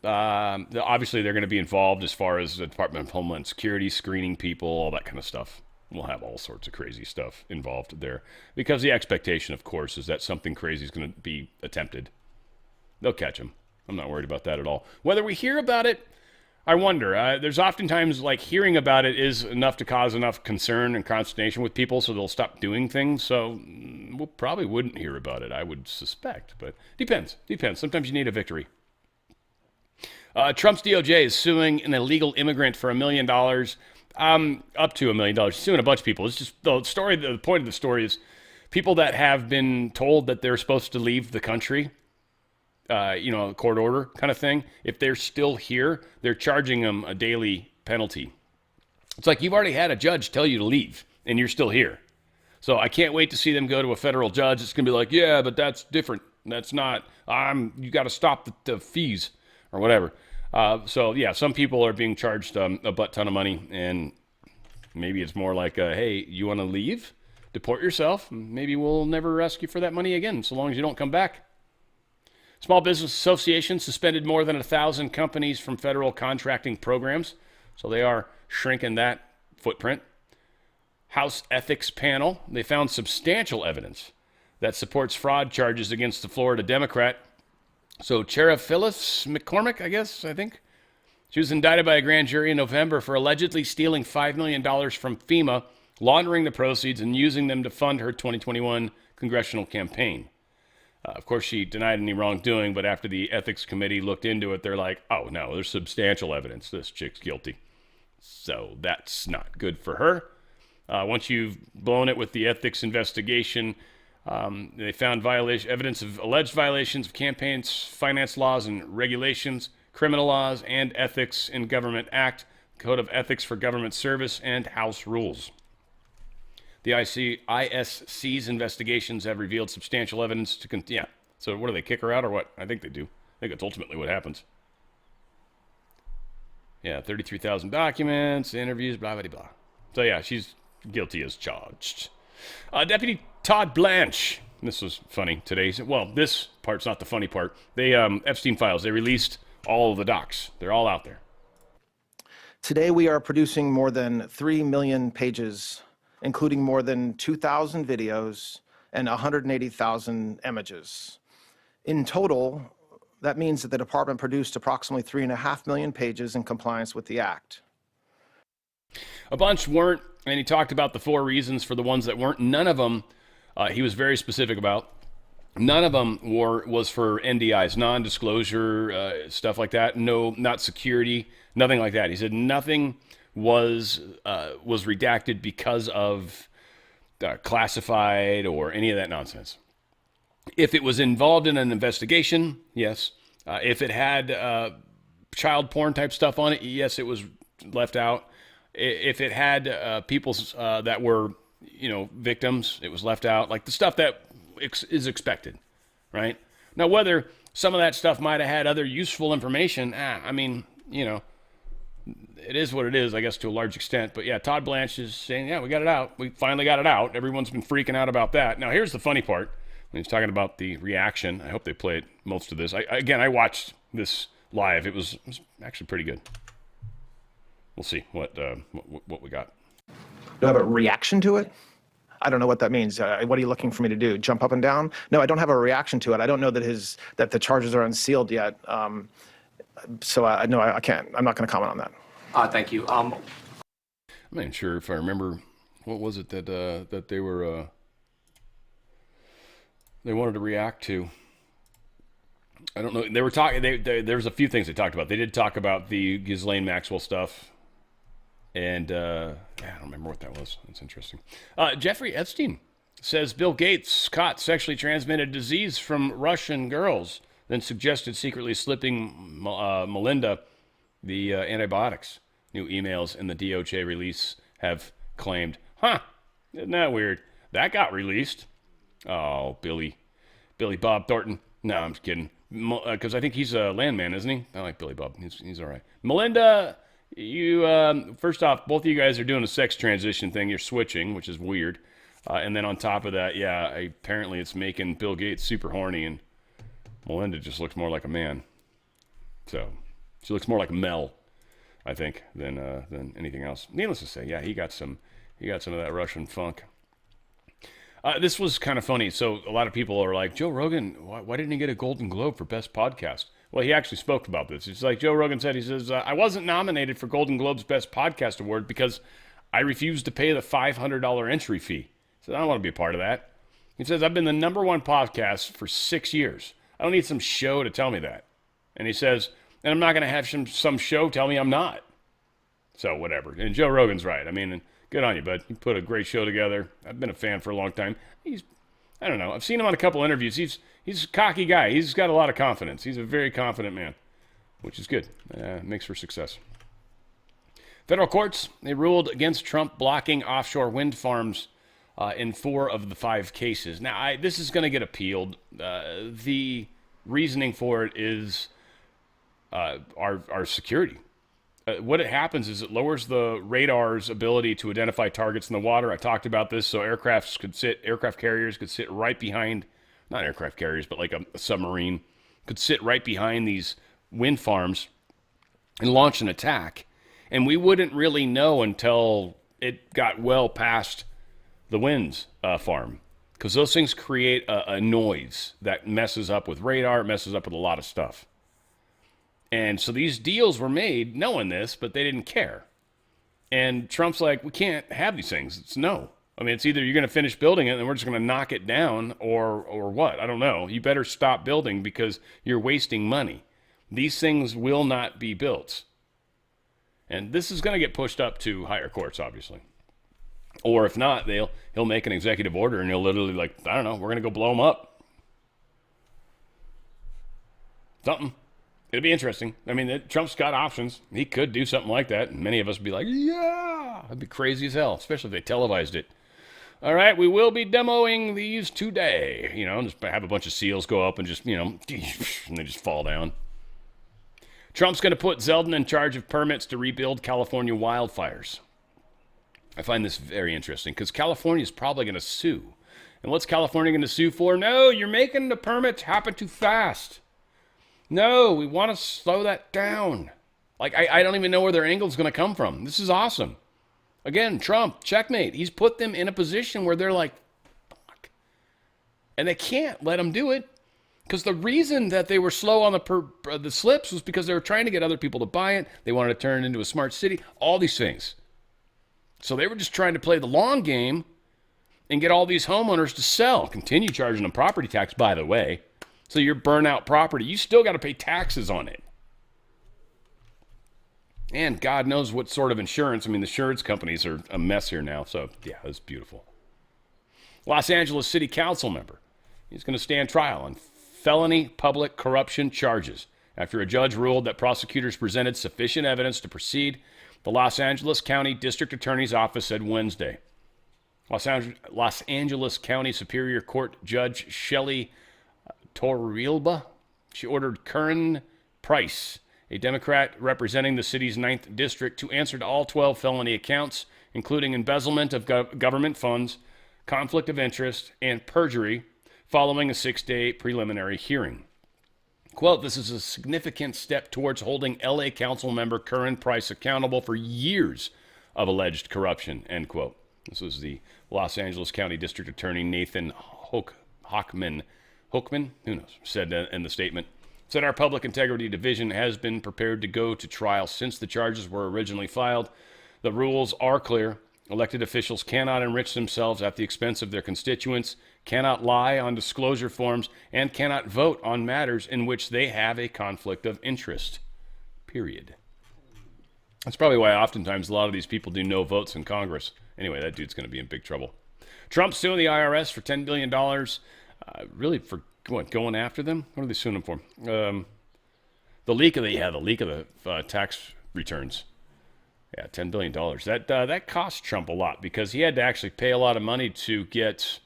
[SPEAKER 1] Obviously, they're going to be involved as far as the Department of Homeland Security, screening people, all that kind of stuff. We'll have all sorts of crazy stuff involved there. Because the expectation, of course, is that something crazy is going to be attempted. They'll catch them. I'm not worried about that at all. Whether we hear about it, I wonder. There's oftentimes, like, hearing about it is enough to cause enough concern and consternation with people so they'll stop doing things. So we probably wouldn't hear about it, I would suspect. But depends. Sometimes you need a victory. Trump's DOJ is suing an illegal immigrant for $1 million, up to $1 million. Suing a bunch of people. It's just the point of the story is people that have been told that they're supposed to leave the country, court order kind of thing. If they're still here, they're charging them a daily penalty. It's like you've already had a judge tell you to leave, and you're still here. So I can't wait to see them go to a federal judge. It's going to be like, yeah, but that's different. That's not, you got to stop the fees or whatever. Some people are being charged a butt ton of money, and maybe it's more like, hey, you want to leave? Deport yourself? Maybe we'll never ask you for that money again, so long as you don't come back. Small Business Association suspended more than 1,000 companies from federal contracting programs, so they are shrinking that footprint. House Ethics Panel, they found substantial evidence that supports fraud charges against the Florida Democrat. So Sheriff Phyllis McCormick, I think. She was indicted by a grand jury in November for allegedly stealing $5 million from FEMA, laundering the proceeds, and using them to fund her 2021 congressional campaign. Of course, she denied any wrongdoing, but after the ethics committee looked into it, they're like, oh, no, there's substantial evidence this chick's guilty. So that's not good for her. Once you've blown it with the ethics investigation, they found evidence of alleged violations of campaign finance laws and regulations, criminal laws, and Ethics in Government Act, Code of Ethics for Government Service, and House rules. The ISC's investigations have revealed substantial evidence to So what do they, kick her out or what? I think they do. I think it's ultimately what happens. Yeah, 33,000 documents, interviews, blah, blah, blah. So yeah, she's guilty as charged. Deputy Todd Blanche. This was funny today. Well, this part's not the funny part. They, Epstein files, they released all of the docs. They're all out there.
[SPEAKER 9] Today we are producing more than 3 million pages, including more than 2,000 videos and 180,000 images. In total, that means that the department produced approximately 3.5 million pages in compliance with the Act.
[SPEAKER 1] A bunch weren't, and he talked about the 4 reasons for the ones that weren't. None of them he was very specific about. None of them was for NDIs, non-disclosure, stuff like that. No, not security, nothing like that. He said nothing was redacted because of classified or any of that nonsense. If it was involved in an investigation, yes. If it had child porn type stuff on it, yes, it was left out. If it had people that were victims. It was left out, like the stuff that is expected, right? Now, whether some of that stuff might have had other useful information, I mean, it is what it is, I guess, to a large extent. But yeah, Todd Blanche is saying, yeah, we got it out. We finally got it out. Everyone's been freaking out about that. Now, here's the funny part. When he's talking about the reaction, I hope they played most of this. I watched this live. It was actually pretty good. We'll see what we got.
[SPEAKER 9] Do I have a reaction to it? I don't know what that means. What are you looking for me to do? Jump up and down? No, I don't have a reaction to it. I don't know that the charges are unsealed yet. So I can't. I'm not going to comment on that.
[SPEAKER 5] Thank you.
[SPEAKER 1] I'm not sure if I remember what was it that they were they wanted to react to. I don't know. They were talking. There was a few things they talked about. They did talk about the Ghislaine Maxwell stuff, and I don't remember what that was. That's interesting. Jeffrey Epstein says Bill Gates caught sexually transmitted disease from Russian girls, then suggested secretly slipping Melinda the antibiotics. New emails in the DOJ release have claimed, isn't that weird? That got released. Oh, Billy Bob Thornton. No, I'm just kidding. Because I think he's a landman, isn't he? I like Billy Bob. He's all right. Melinda, you first off, both of you guys are doing a sex transition thing. You're switching, which is weird. And then on top of that, yeah, apparently it's making Bill Gates super horny, and Melinda just looks more like a man. So she looks more like Mel, I think, than anything else. Needless to say, yeah, he got some of that Russian funk. This was kind of funny. So a lot of people are like, Joe Rogan, why didn't he get a Golden Globe for Best Podcast? Well, he actually spoke about this. It's like Joe Rogan said, he says, I wasn't nominated for Golden Globe's Best Podcast Award because I refused to pay the $500 entry fee. He says, I don't want to be a part of that. He says, I've been the #1 podcast for 6 years. I don't need some show to tell me that. And he says, and I'm not going to have some show tell me I'm not. So whatever. And Joe Rogan's right. I mean, good on you, bud. You put a great show together. I've been a fan for a long time. I don't know. I've seen him on a couple interviews. He's a cocky guy. He's got a lot of confidence. He's a very confident man, which is good. Makes for success. Federal courts, they ruled against Trump blocking offshore wind farms in 4 of the 5 cases. Now, this is going to get appealed. The reasoning for it is our security. What it happens is it lowers the radar's ability to identify targets in the water. I talked about this, so aircraft carriers could sit right behind, not aircraft carriers, but like a submarine, could sit right behind these wind farms and launch an attack. And we wouldn't really know until it got well past the winds farm, because those things create a noise that messes up with radar, messes up with a lot of stuff. And so these deals were made knowing this, but they didn't care. And Trump's like, we can't have these things. It's no. I mean, it's either you're going to finish building it and we're just going to knock it down, or what? I don't know. You better stop building because you're wasting money. These things will not be built. And this is going to get pushed up to higher courts, obviously. Or if not, he'll make an executive order and he'll literally I don't know, we're going to go blow them up. Something. It'd be interesting. I mean, Trump's got options. He could do something like that, and many of us would be like, yeah, that'd be crazy as hell, especially if they televised it. All right, we will be demoing these today. Just have a bunch of seals go up and just, and they just fall down. Trump's going to put Zeldin in charge of permits to rebuild California wildfires. I find this very interesting because California is probably going to sue. And what's California going to sue for? No, you're making the permits happen too fast. No, we want to slow that down. I don't even know where their angle's going to come from. This is awesome. Again, Trump, checkmate. He's put them in a position where they're like, fuck. And they can't let them do it. Because the reason that they were slow on the slips was because they were trying to get other people to buy it. They wanted to turn it into a smart city. All these things. So they were just trying to play the long game and get all these homeowners to sell. Continue charging them property tax, by the way. So your burnout property, you still got to pay taxes on it. And God knows what sort of insurance. I mean, the insurance companies are a mess here now. So, yeah, that's beautiful. Los Angeles City Council member. He's going to stand trial on felony public corruption charges after a judge ruled that prosecutors presented sufficient evidence to proceed, the Los Angeles County District Attorney's Office said Wednesday. Los Angeles County Superior Court Judge Shelley Torrealba, she ordered Curran Price, a Democrat representing the city's 9th district, to answer to all 12 felony accounts, including embezzlement of government funds, conflict of interest, and perjury, following a 6-day preliminary hearing. Quote, this is a significant step towards holding LA Council member Curran Price accountable for years of alleged corruption, end quote. This was the Los Angeles County District Attorney Nathan Hochman, who knows, said in the statement. Said our Public Integrity Division has been prepared to go to trial since the charges were originally filed. The rules are clear. Elected officials cannot enrich themselves at the expense of their constituents, cannot lie on disclosure forms, and cannot vote on matters in which they have a conflict of interest. Period. That's probably why oftentimes a lot of these people do no votes in Congress. Anyway, that dude's going to be in big trouble. Trump's suing the IRS for $10 billion. Really, for what, going after them? What are they suing them for? The leak of the tax returns. Yeah, $10 billion. That cost Trump a lot because he had to actually pay a lot of money to get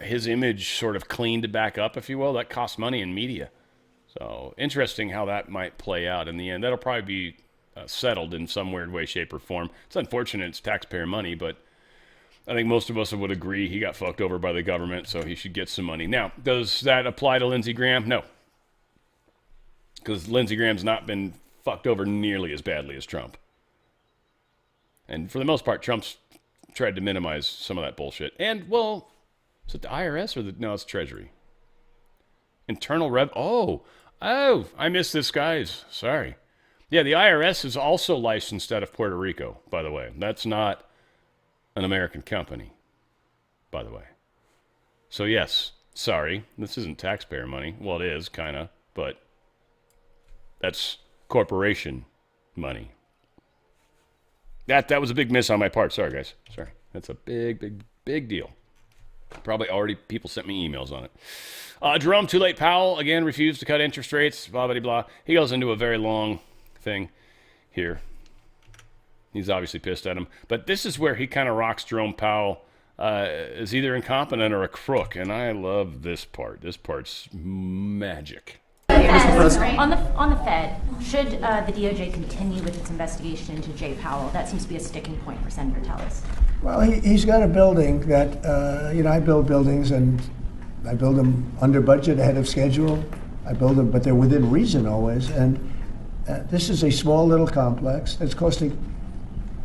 [SPEAKER 1] his image sort of cleaned back up, if you will. That costs money in media. So interesting how that might play out in the end. That'll probably be settled in some weird way, shape, or form. It's unfortunate it's taxpayer money, but I think most of us would agree he got fucked over by the government, so he should get some money. Now, does that apply to Lindsey Graham? No. Because Lindsey Graham's not been fucked over nearly as badly as Trump. And for the most part, Trump's tried to minimize some of that bullshit. And, well, is it the IRS or no, it's Treasury. Internal Rev. Oh, I missed this, guys. Sorry. Yeah, the IRS is also licensed out of Puerto Rico, by the way. That's not an American company, by the way. So, yes, sorry, this isn't taxpayer money. Well, it is, kind of, but that's corporation money. That was a big miss on my part. Sorry, guys. Sorry. That's a big deal. Probably already people sent me emails on it. Jerome Too Late Powell, again, refused to cut interest rates, blah, blah, blah. He goes into a very long thing here. He's obviously pissed at him. But this is where he kind of rocks Jerome Powell as either incompetent or a crook. And I love this part. This part's magic.
[SPEAKER 10] On the Fed, should the DOJ continue with its investigation into Jay Powell? That seems to be a sticking point for Senator Tellis.
[SPEAKER 6] Well, he's got a building that, I build buildings and I build them under budget, ahead of schedule. I build them, but they're within reason always. And this is a small little complex that's costing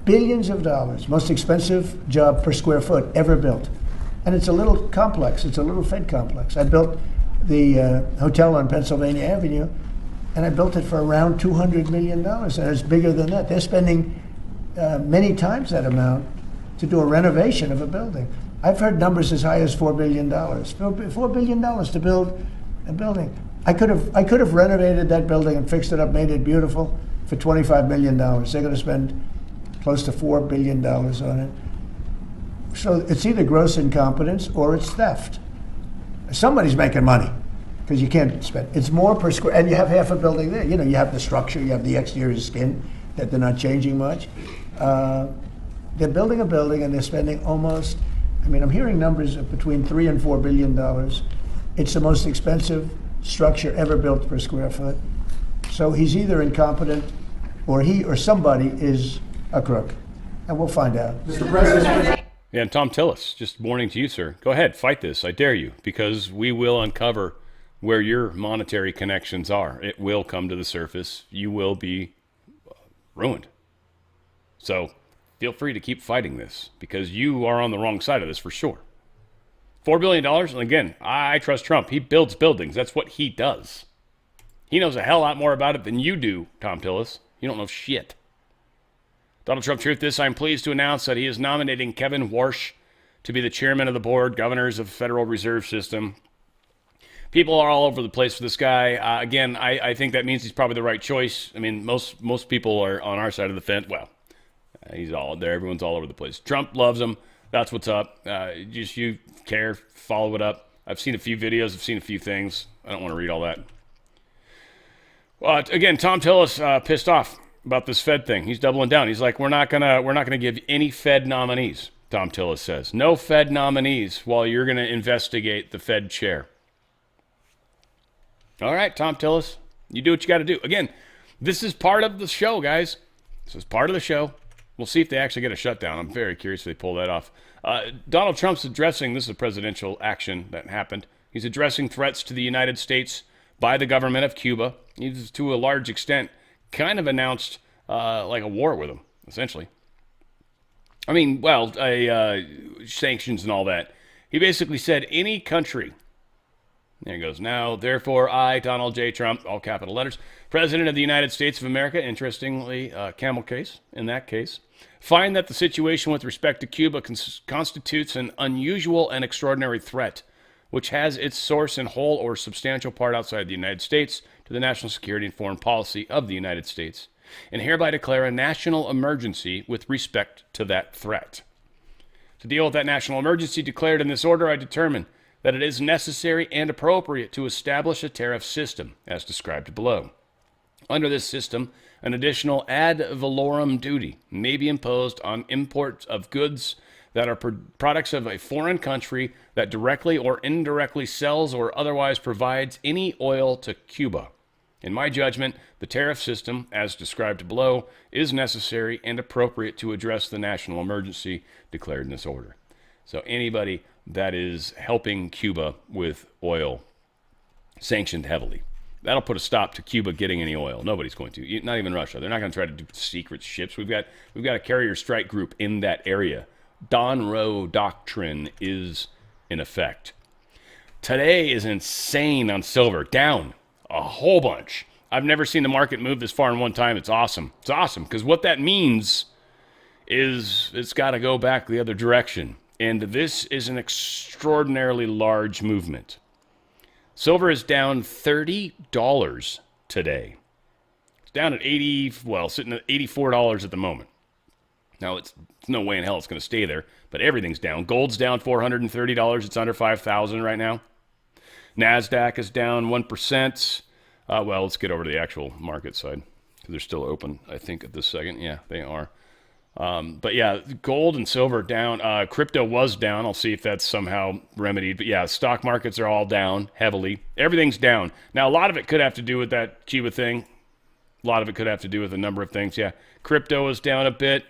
[SPEAKER 6] billions of dollars, most expensive job per square foot ever built. And it's a little complex, it's a little Fed complex. I built the hotel on Pennsylvania Avenue, and I built it for around $200 million, and it's bigger than that. They're spending many times that amount to do a renovation of a building. I've heard numbers as high as $4 billion. $4 billion to build a building. I could have renovated that building and fixed it up, made it beautiful for $25 million. They're going to spend close to $4 billion on it. So it's either gross incompetence or it's theft. Somebody's making money because you can't spend. It's more per square, and you have half a building there. You have the structure, you have the exterior skin that they're not changing much. They're building a building and they're spending almost, I'm hearing numbers of between $3 and $4 billion. It's the most expensive structure ever built per square foot. So he's either incompetent or he or somebody is a crook. And we'll find out.
[SPEAKER 1] Mr. President. Yeah, and Tom Tillis, just warning to you, sir. Go ahead, fight this. I dare you, because we will uncover where your monetary connections are. It will come to the surface. You will be ruined. So feel free to keep fighting this, because you are on the wrong side of this for sure. $4 billion, and again, I trust Trump. He builds buildings. That's what he does. He knows a hell lot more about it than you do, Tom Tillis. You don't know shit. Donald Trump Truth This, I'm pleased to announce that he is nominating Kevin Warsh to be the chairman of the board, governors of Federal Reserve System. People are all over the place for this guy. Again, I think that means he's probably the right choice. Most people are on our side of the fence. Well, he's all there. Everyone's all over the place. Trump loves him. That's what's up. Just you care, follow it up. I've seen a few videos. I've seen a few things. I don't want to read all that. Again, Tom Tillis pissed off about this Fed thing. He's doubling down. He's like, we're not gonna give any Fed nominees. Tom Tillis says. No Fed nominees while you're going to investigate the Fed chair. All right, Tom Tillis, you do what you got to do. Again, this is part of the show, guys. This is part of the show. We'll see if they actually get a shutdown. I'm very curious if they pull that off. Donald Trump's addressing, this is a presidential action that happened. He's addressing threats to the United States by the government of Cuba. He's, to a large extent, kind of announced like a war with them, essentially. I mean, well, sanctions and all that. He basically said any country, there he goes, now, therefore, I, Donald J. Trump, all capital letters, President of the United States of America, interestingly, camel case, in that case, find that the situation with respect to Cuba constitutes an unusual and extraordinary threat, which has its source in whole or substantial part outside the United States to the national security and foreign policy of the United States, and hereby declare a national emergency with respect to that threat. To deal with that national emergency declared in this order, I determine that it is necessary and appropriate to establish a tariff system, as described below. Under this system, an additional ad valorem duty may be imposed on imports of goods that are products of a foreign country that directly or indirectly sells or otherwise provides any oil to Cuba. In my judgment, the tariff system, as described below, is necessary and appropriate to address the national emergency declared in this order. So anybody that is helping Cuba with oil, sanctioned heavily. That'll put a stop to Cuba getting any oil. Nobody's going to, not even Russia. They're not going to try to do secret ships. We've got a carrier strike group in that area. Don Roe doctrine is in effect. Today is insane on silver, down a whole bunch. I've never seen the market move this far in one time. It's awesome. It's awesome because what that means is it's got to go back the other direction. And this is an extraordinarily large movement. Silver is down $30 today. It's down at sitting at $84 at the moment. Now, it's no way in hell it's going to stay there, but everything's down. Gold's down $430. It's under 5,000 right now. NASDAQ is down 1%. Let's get over to the actual market side because they're still open, I think, at this second. Yeah, they are. But yeah, gold and silver down. Crypto was down. I'll see if that's somehow remedied. But yeah, stock markets are all down heavily. Everything's down. Now, a lot of it could have to do with that Cuba thing. A lot of it could have to do with a number of things. Yeah, crypto is down a bit.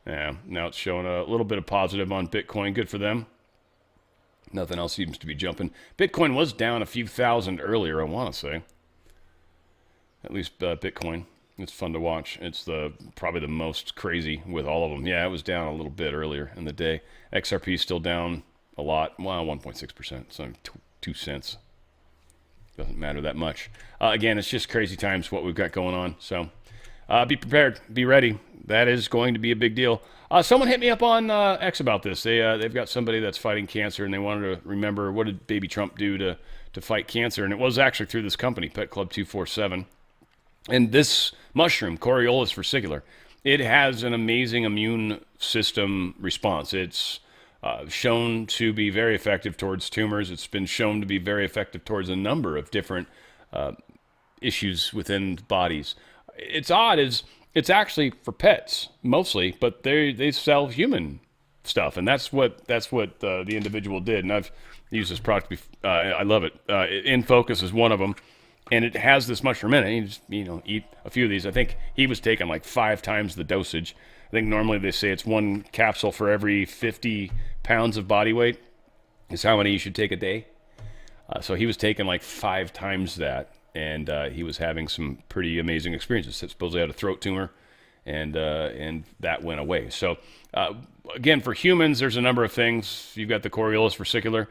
[SPEAKER 1] Yeah, now it's showing a little bit of positive on Bitcoin. Good for them. Nothing else seems to be jumping. Bitcoin was down a few thousand earlier, I want to say. At least Bitcoin. It's fun to watch. It's probably the most crazy with all of them. Yeah, it was down a little bit earlier in the day. XRP is still down a lot. Well, 1.6%. So 2 cents. Doesn't matter that much. Again, it's just crazy times what we've got going on. So be prepared. Be ready. That is going to be a big deal. Someone hit me up on X about this. They've got somebody that's fighting cancer, and they wanted to remember what did Baby Trump do to fight cancer. And it was actually through this company, Pet Club 247. And this mushroom, Coriolus versicolor, it has an amazing immune system response. It's shown to be very effective towards tumors. It's been shown to be very effective towards a number of different issues within bodies. It's odd is it's actually for pets mostly, but they sell human stuff, and that's what the individual did. And I've used this product. I love it. In Focus is one of them. And it has this mushroom in it. You just, eat a few of these. I think he was taking like 5 times the dosage. I think normally they say it's 1 capsule for every 50 pounds of body weight is how many you should take a day. So he was taking like 5 times that, and he was having some pretty amazing experiences. He supposedly had a throat tumor, and that went away. So again, for humans, there's a number of things. You've got the Coriolus versicolor.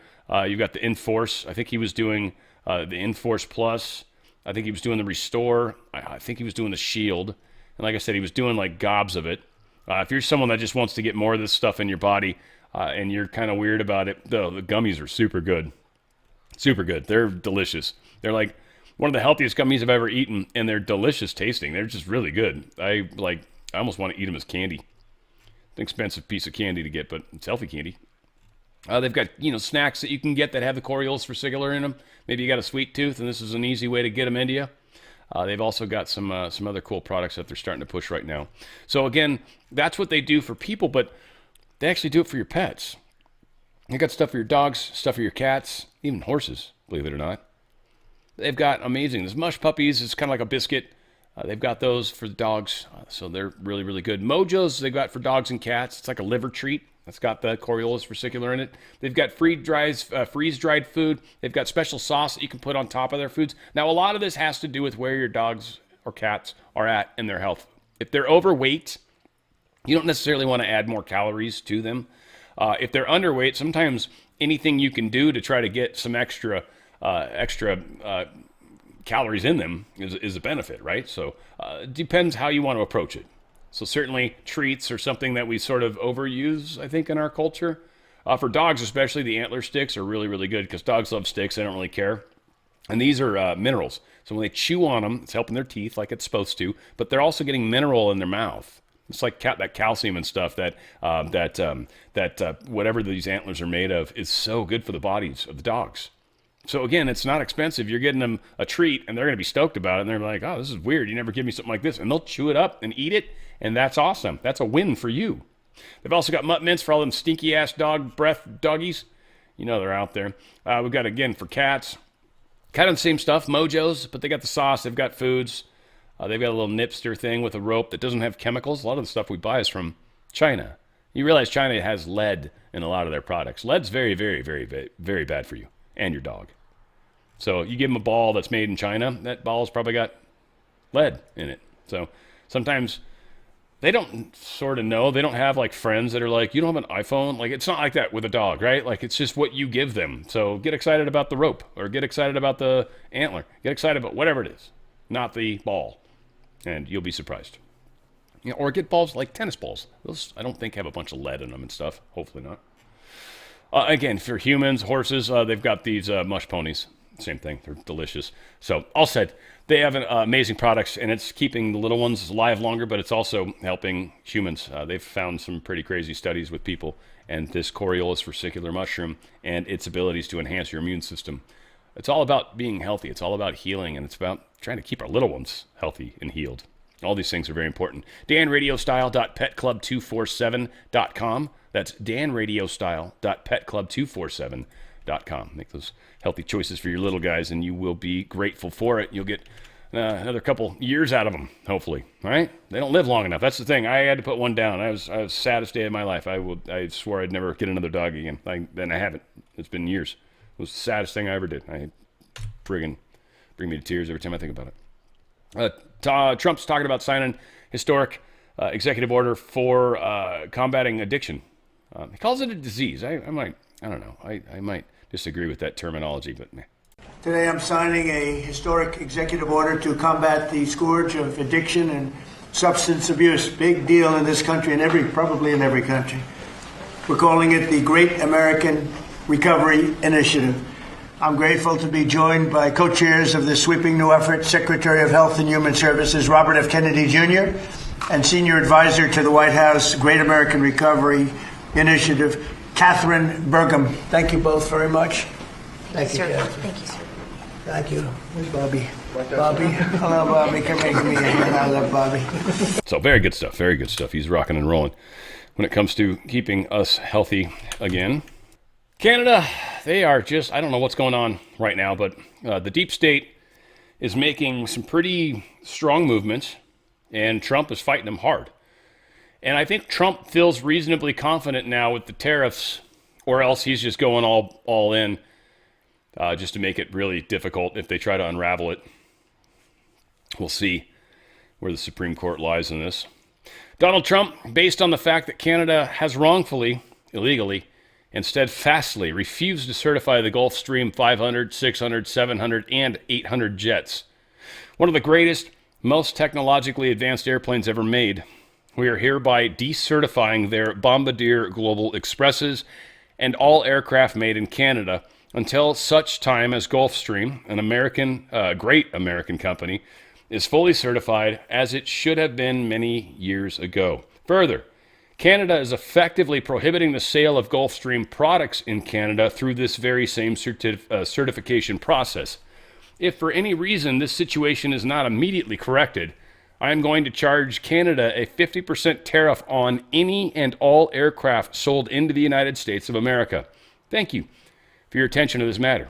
[SPEAKER 1] You've got the Enforce. I think he was doing the Enforce Plus. I think he was doing the Restore. I think he was doing the Shield. And like I said, he was doing like gobs of it. If you're someone that just wants to get more of this stuff in your body and you're kind of weird about it, the gummies are super good. Super good. They're delicious. They're like one of the healthiest gummies I've ever eaten, and they're delicious tasting. They're just really good. I almost want to eat them as candy. It's an expensive piece of candy to get, but it's healthy candy. They've got, snacks that you can get that have the Coriolus versicolor in them. Maybe you got a sweet tooth, and this is an easy way to get them into you. They've also got some other cool products that they're starting to push right now. So again, that's what they do for people. But they actually do it for your pets. They got stuff for your dogs, stuff for your cats, even horses, believe it or not. They've got amazing. There's mush puppies. It's kind of like a biscuit. They've got those for the dogs, so they're really, really good. Mojos, they've got for dogs and cats. It's like a liver treat. It's got the Coriolis versicolor in it. They've got freeze-dried food. They've got special sauce that you can put on top of their foods. Now, a lot of this has to do with where your dogs or cats are at in their health. If they're overweight, you don't necessarily want to add more calories to them. If they're underweight, sometimes anything you can do to try to get some extra calories in them is a benefit, right? So it depends how you want to approach it. So certainly treats are something that we sort of overuse, I think, in our culture. For dogs especially, the antler sticks are really, really good because dogs love sticks. They don't really care. And these are minerals. So when they chew on them, it's helping their teeth like it's supposed to, but they're also getting mineral in their mouth. It's like that calcium and stuff that whatever these antlers are made of is so good for the bodies of the dogs. So again, it's not expensive. You're getting them a treat, and they're going to be stoked about it. And they're like, "Oh, this is weird. You never give me something like this." And they'll chew it up and eat it, and that's awesome. That's a win for you. They've also got mutt mints for all them stinky ass dog breath doggies. You know they're out there. We've got again for cats, kind of the same stuff, Mojos, but they got the sauce. They've got foods. They've got a little nipster thing with a rope that doesn't have chemicals. A lot of the stuff we buy is from China. You realize China has lead in a lot of their products. Lead's very, very, very, very, very bad for you and your dog. So you give them a ball that's made in China, that ball's probably got lead in it. So sometimes they don't sort of know. They don't have like friends that are like, you don't have an iPhone. Like it's not like that with a dog, right? Like it's just what you give them. So get excited about the rope or get excited about the antler. Get excited about whatever it is, not the ball. And you'll be surprised. You know, or get balls like tennis balls. Those I don't think have a bunch of lead in them and stuff. Hopefully not. Again, for humans, horses, they've got these mush ponies. Same thing. They're delicious. So all said, they have amazing products, and it's keeping the little ones alive longer, but it's also helping humans. They've found some pretty crazy studies with people and this Coriolis versicolor mushroom and its abilities to enhance your immune system. It's all about being healthy. It's all about healing, and it's about trying to keep our little ones healthy and healed. All these things are very important. danradiostyle.petclub247.com. That's danradiostyle.petclub247.com. Make those healthy choices for your little guys, and you will be grateful for it. You'll get another couple years out of them, hopefully. All right? They don't live long enough. That's the thing. I had to put one down. I was saddest day of my life. I swore I'd never get another dog again. Then I haven't. It's been years. It was the saddest thing I ever did. Bring me to tears every time I think about it. Trump's talking about signing historic executive order for combating addiction. He calls it a disease. I don't know. I might disagree with that terminology, but meh.
[SPEAKER 6] Today I'm signing a historic executive order to combat the scourge of addiction and substance abuse. Big deal in this country and probably in every country. We're calling it the Great American Recovery Initiative. I'm grateful to be joined by co-chairs of this sweeping new effort, Secretary of Health and Human Services Robert F. Kennedy Jr. and Senior Advisor to the White House Great American Recovery Initiative, Catherine Burgum. Thank you both very much. Thank you, Catherine.
[SPEAKER 10] Thank you, sir.
[SPEAKER 6] Thank you. Where's Bobby? Bobby. Hello, Bobby. Come here, I love Bobby.
[SPEAKER 1] So very good stuff. Very good stuff. He's rocking and rolling when it comes to keeping us healthy again. Canada, they are just, I don't know what's going on right now, but the deep state is making some pretty strong movements, and Trump is fighting them hard. And I think Trump feels reasonably confident now with the tariffs, or else he's just going all in just to make it really difficult if they try to unravel it. We'll see where the Supreme Court lies in this. Donald Trump, based on the fact that Canada has wrongfully, illegally, and steadfastly refused to certify the Gulfstream 500, 600, 700, and 800 jets. One of the greatest, most technologically advanced airplanes ever made. We are hereby decertifying their Bombardier Global Expresses and all aircraft made in Canada until such time as Gulfstream, an great American company, is fully certified as it should have been many years ago. Further, Canada is effectively prohibiting the sale of Gulfstream products in Canada through this very same certification process. If for any reason this situation is not immediately corrected, I am going to charge Canada a 50% tariff on any and all aircraft sold into the United States of America. Thank you for your attention to this matter.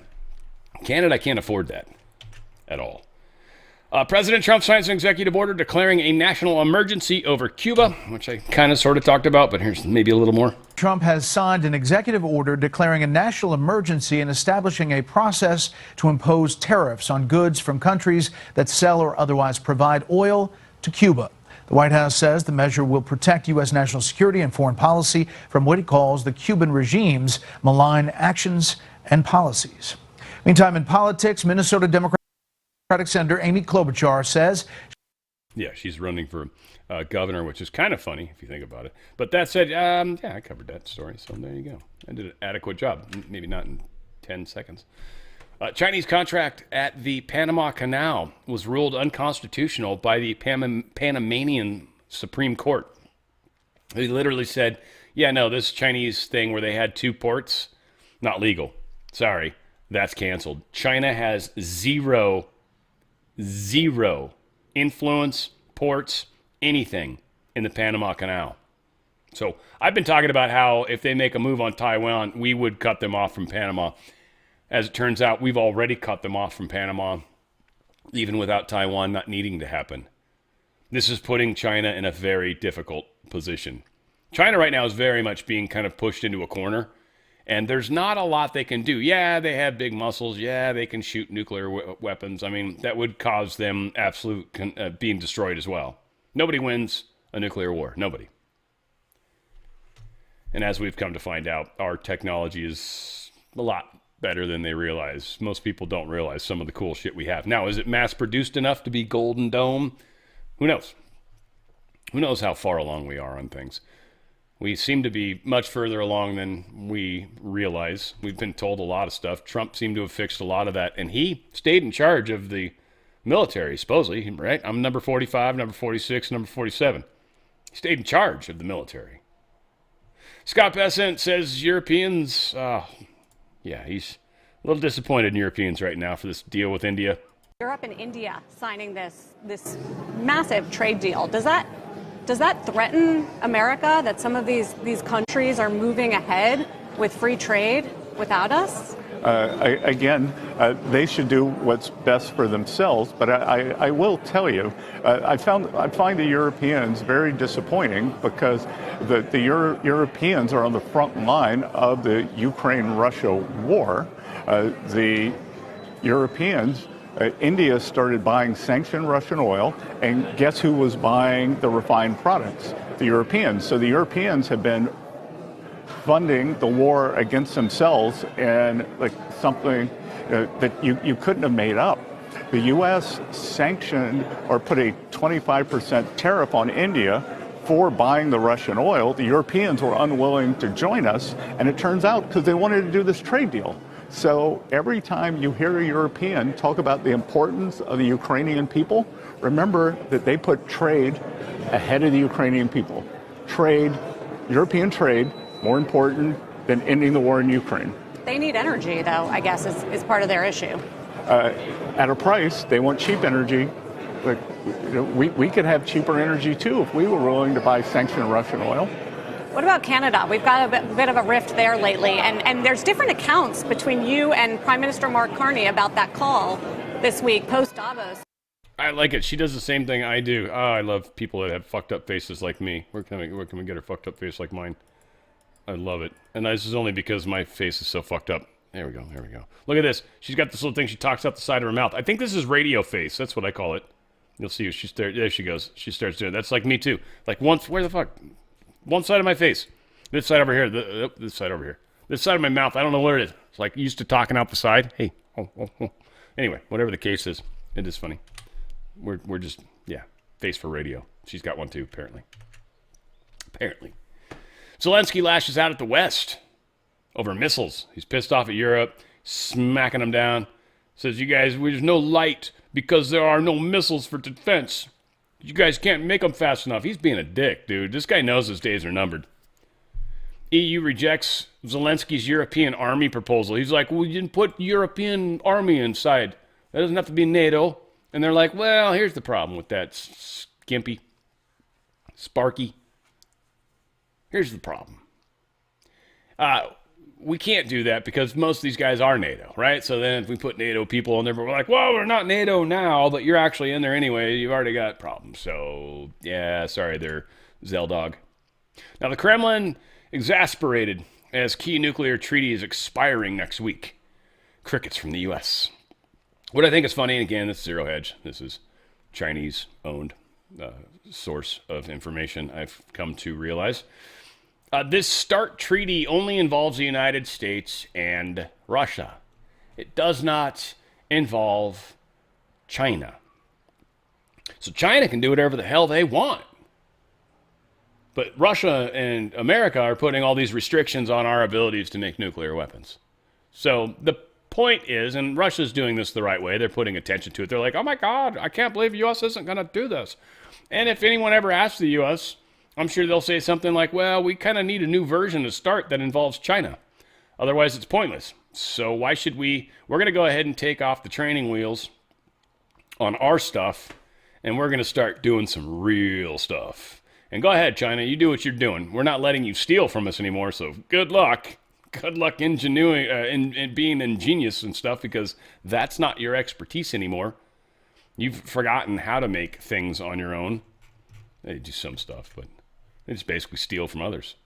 [SPEAKER 1] Canada can't afford that at all. President Trump signs an executive order declaring a national emergency over Cuba, which I kind of sort of talked about, but here's maybe a little more.
[SPEAKER 11] Trump has signed an executive order declaring a national emergency and establishing a process to impose tariffs on goods from countries that sell or otherwise provide oil to Cuba. The White House says the measure will protect U.S. national security and foreign policy from what it calls the Cuban regime's malign actions and policies. Meantime, in politics, Minnesota Democratic Senator Amy Klobuchar says,
[SPEAKER 1] yeah, she's running for governor, which is kind of funny if you think about it. But that said, yeah, I covered that story, so there you go. I did an adequate job, maybe not in 10 seconds. Chinese contract at the Panama Canal was ruled unconstitutional by the Panamanian Supreme Court. They literally said, yeah, no, this Chinese thing where they had 2 ports, not legal. Sorry, that's canceled. China has zero influence, ports, anything in the Panama Canal. So I've been talking about how if they make a move on Taiwan, we would cut them off from Panama. As it turns out, we've already cut them off from Panama, even without Taiwan not needing to happen. This is putting China in a very difficult position. China right now is very much being kind of pushed into a corner, and there's not a lot they can do. Yeah, they have big muscles. Yeah, they can shoot nuclear weapons. I mean, that would cause them absolute being destroyed as well. Nobody wins a nuclear war. Nobody. And as we've come to find out, our technology is a lot better than they realize. Most people don't realize some of the cool shit we have. Now, is it mass-produced enough to be Golden Dome? Who knows? Who knows how far along we are on things? We seem to be much further along than we realize. We've been told a lot of stuff. Trump seemed to have fixed a lot of that, and he stayed in charge of the military, supposedly, right? I'm number 45, number 46, number 47. He stayed in charge of the military. Scott Bessent says Europeans, yeah, he's a little disappointed in Europeans right now for this deal with India.
[SPEAKER 12] Europe and India signing this massive trade deal. Does that threaten America, that some of these countries are moving ahead with free trade without us?
[SPEAKER 13] They should do what's best for themselves. But I will tell you, I find the Europeans very disappointing because the Europeans are on the front line of the Ukraine-Russia war. The Europeans, India started buying sanctioned Russian oil, and guess who was buying the refined products? The Europeans. So the Europeans have been funding the war against themselves, and like something that you couldn't have made up. The U.S. sanctioned or put a 25% tariff on India for buying the Russian oil. The Europeans were unwilling to join us, and it turns out because they wanted to do this trade deal. So every time you hear a European talk about the importance of the Ukrainian people, remember that they put trade ahead of the Ukrainian people. Trade, European trade, more important than ending the war in Ukraine.
[SPEAKER 12] They need energy, though, I guess, is part of their issue.
[SPEAKER 13] At a price, they want cheap energy. Like, we could have cheaper energy, too, if we were willing to buy sanctioned Russian oil.
[SPEAKER 12] What about Canada? We've got a bit of a rift there lately, and there's different accounts between you and Prime Minister Mark Carney about that call this week, post-Davos.
[SPEAKER 1] I like it. She does the same thing I do. Oh, I love people that have fucked up faces like me. Where can we get a fucked up face like mine? I love it. And this is only because my face is so fucked up. There we go. Look at this. She's got this little thing she talks out the side of her mouth. I think this is radio face. That's what I call it. You'll see. There she goes. She starts doing it. That's like me too. Like where the fuck? One side of my face. This side over here. This side over here. This side of my mouth. I don't know where it is. It's like used to talking out the side. Hey. Oh. Anyway, whatever the case is, it is funny. We're just, yeah, face for radio. She's got one too, apparently. Zelensky lashes out at the West over missiles. He's pissed off at Europe, smacking them down. Says, you guys, there's no light because there are no missiles for defense. You guys can't make them fast enough. He's being a dick, dude. This guy knows his days are numbered. EU rejects Zelensky's European army proposal. He's like, well, you didn't put European army inside. That doesn't have to be NATO. And they're like, well, here's the problem with that skimpy, sparky. Here's the problem. We can't do that because most of these guys are NATO, right? So then if we put NATO people in there, we're like, well, we're not NATO now, but you're actually in there anyway. You've already got problems. So, yeah, sorry there, Zeldog. Now, the Kremlin exasperated as key nuclear treaty is expiring next week. Crickets from the U.S. What I think is funny, and again, this is Zero Hedge. This is Chinese-owned source of information I've come to realize. This START treaty only involves the United States and Russia. It does not involve China. So China can do whatever the hell they want. But Russia and America are putting all these restrictions on our abilities to make nuclear weapons. So the point is, and Russia's doing this the right way, they're putting attention to it. They're like, oh my God, I can't believe the U.S. isn't going to do this. And if anyone ever asks the U.S., I'm sure they'll say something like, well, we kind of need a new version to START that involves China. Otherwise, it's pointless. So why should we're going to go ahead and take off the training wheels on our stuff, and we're going to start doing some real stuff. And go ahead, China, you do what you're doing. We're not letting you steal from us anymore, so good luck. Good luck in being ingenious and stuff, because that's not your expertise anymore. You've forgotten how to make things on your own. They do some stuff, but they just basically steal from others.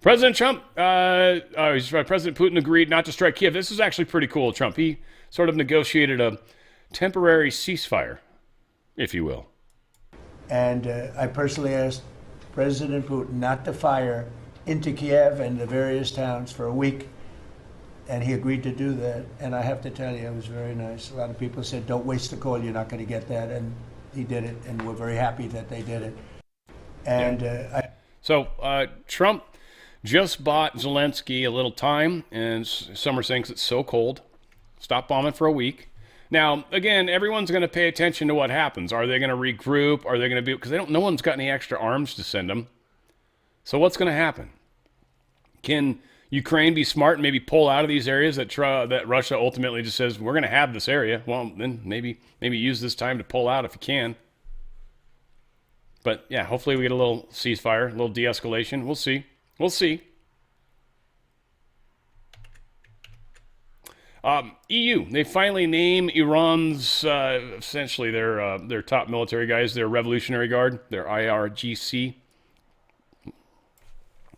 [SPEAKER 1] President Putin agreed not to strike Kiev. This is actually pretty cool, Trump. He sort of negotiated a temporary ceasefire, if you will.
[SPEAKER 6] And I personally asked President Putin not to fire into Kiev and the various towns for a week, and he agreed to do that. And I have to tell you, it was very nice. A lot of people said, don't waste the call, you're not going to get that. And he did it, and we're very happy that they did it. And
[SPEAKER 1] So Trump just bought Zelensky a little time, and some are saying it's so cold. Stop bombing for a week. Now, again, everyone's going to pay attention to what happens. Are they going to regroup? Are they going to be, because no one's got any extra arms to send them. So what's going to happen? Can Ukraine be smart and maybe pull out of these areas that Russia ultimately just says, we're going to have this area? Well, then maybe use this time to pull out if you can. But yeah, hopefully we get a little ceasefire, a little de-escalation. We'll see. We'll see. EU, they finally name Iran's, essentially their top military guys, their Revolutionary Guard, their IRGC.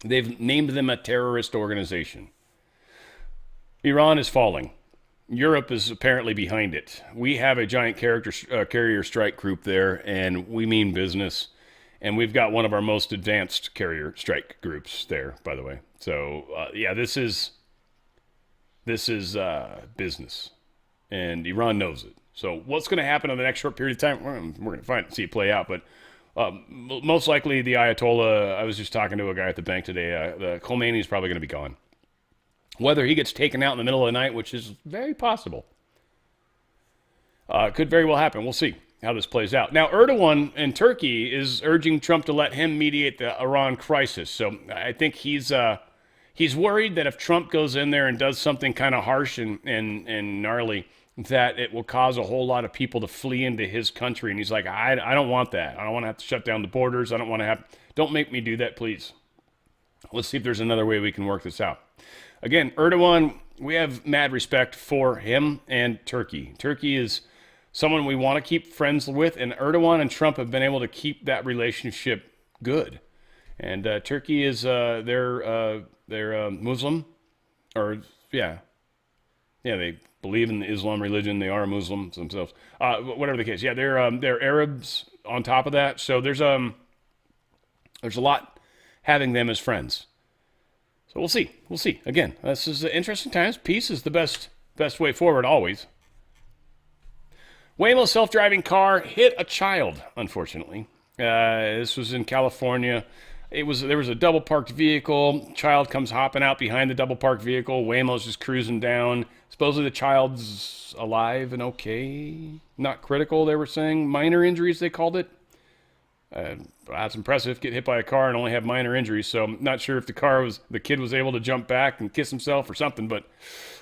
[SPEAKER 1] They've named them a terrorist organization. Iran is falling. Europe is apparently behind it. We have a giant carrier strike group there, and we mean business. And we've got one of our most advanced carrier strike groups there, by the way. So, yeah, this is business, and Iran knows it. So what's going to happen in the next short period of time? We're going to see it play out, but most likely the Ayatollah, I was just talking to a guy at the bank today, the Khomeini is probably going to be gone. Whether he gets taken out in the middle of the night, which is very possible, could very well happen. We'll see how this plays out. Now, Erdogan in Turkey is urging Trump to let him mediate the Iran crisis. So I think he's worried that if Trump goes in there and does something kind of harsh and gnarly, that it will cause a whole lot of people to flee into his country. And he's like, I don't want that. I don't want to have to shut down the borders. I don't want to have, don't make me do that, please. Let's see if there's another way we can work this out. Again, Erdogan, we have mad respect for him and Turkey. Turkey is someone we want to keep friends with, and Erdogan and Trump have been able to keep that relationship good. And Turkey is they're Muslim, or they believe in the Islam religion. They are Muslims themselves. Whatever the case, they're Arabs on top of that. So there's a lot having them as friends. So we'll see. We'll see. Again, this is interesting times. Peace is the best way forward always. Waymo self-driving car hit a child, unfortunately. This was in California. There was a double parked vehicle. Child comes hopping out behind the double parked vehicle. Waymo's just cruising down. Supposedly the child's alive and okay. Not critical, they were saying. Minor injuries, they called it. That's impressive. Get hit by a car and only have minor injuries. So I'm not sure if the kid was able to jump back and kiss himself or something. But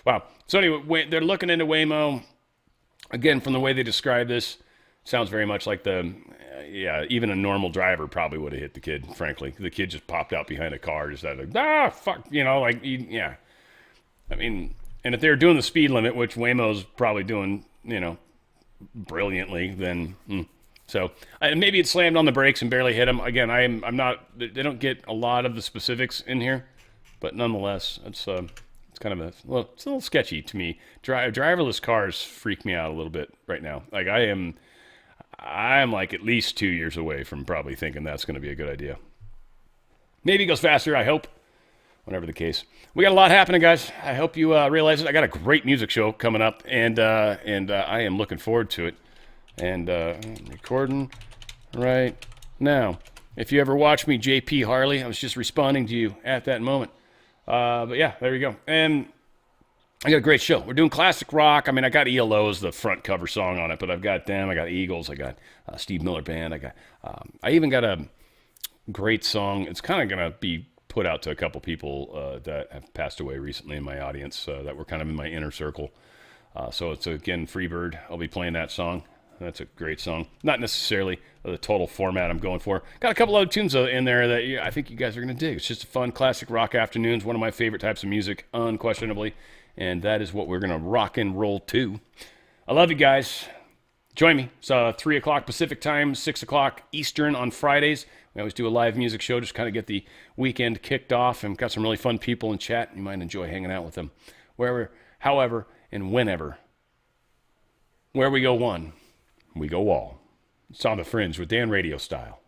[SPEAKER 1] wow. So anyway, they're looking into Waymo. Again, from the way they describe this, Sounds very much like yeah, even a normal driver probably would have hit the kid, frankly. The kid just popped out behind a car, just had fuck, yeah. I mean, and if they were doing the speed limit, which Waymo's probably doing, brilliantly, then, So maybe it slammed on the brakes and barely hit him. Again, I'm not, they don't get a lot of the specifics in here, but nonetheless, it's kind of it's a little sketchy to me. Driverless cars freak me out a little bit right now. Like I'm like at least 2 years away from probably thinking that's going to be a good idea. Maybe it goes faster, I hope. Whatever the case. We got a lot happening, guys. I hope you realize it. I got a great music show coming up, and I am looking forward to it. And I'm recording right now. If you ever watch me, JP Harley, I was just responding to you at that moment. But yeah, there you go. And I got a great show. We're doing classic rock. I mean, I got ELO's the front cover song on it, but I've got them. I got Eagles. I got Steve Miller Band. I even got a great song. It's kind of going to be put out to a couple people that have passed away recently in my audience that were kind of in my inner circle. So it's, again, Freebird. I'll be playing that song. That's a great song. Not necessarily the total format I'm going for. Got a couple other tunes in there that I think you guys are going to dig. It's just a fun classic rock afternoons, one of my favorite types of music, unquestionably. And that is what we're going to rock and roll to. I love you guys. Join me. It's 3 o'clock Pacific time, 6 o'clock Eastern on Fridays. We always do a live music show, just kind of get the weekend kicked off, and got some really fun people in chat. You might enjoy hanging out with them. Wherever, however, and whenever. Where we go one, we go all. It's on the Fringe with Dan Radio Style.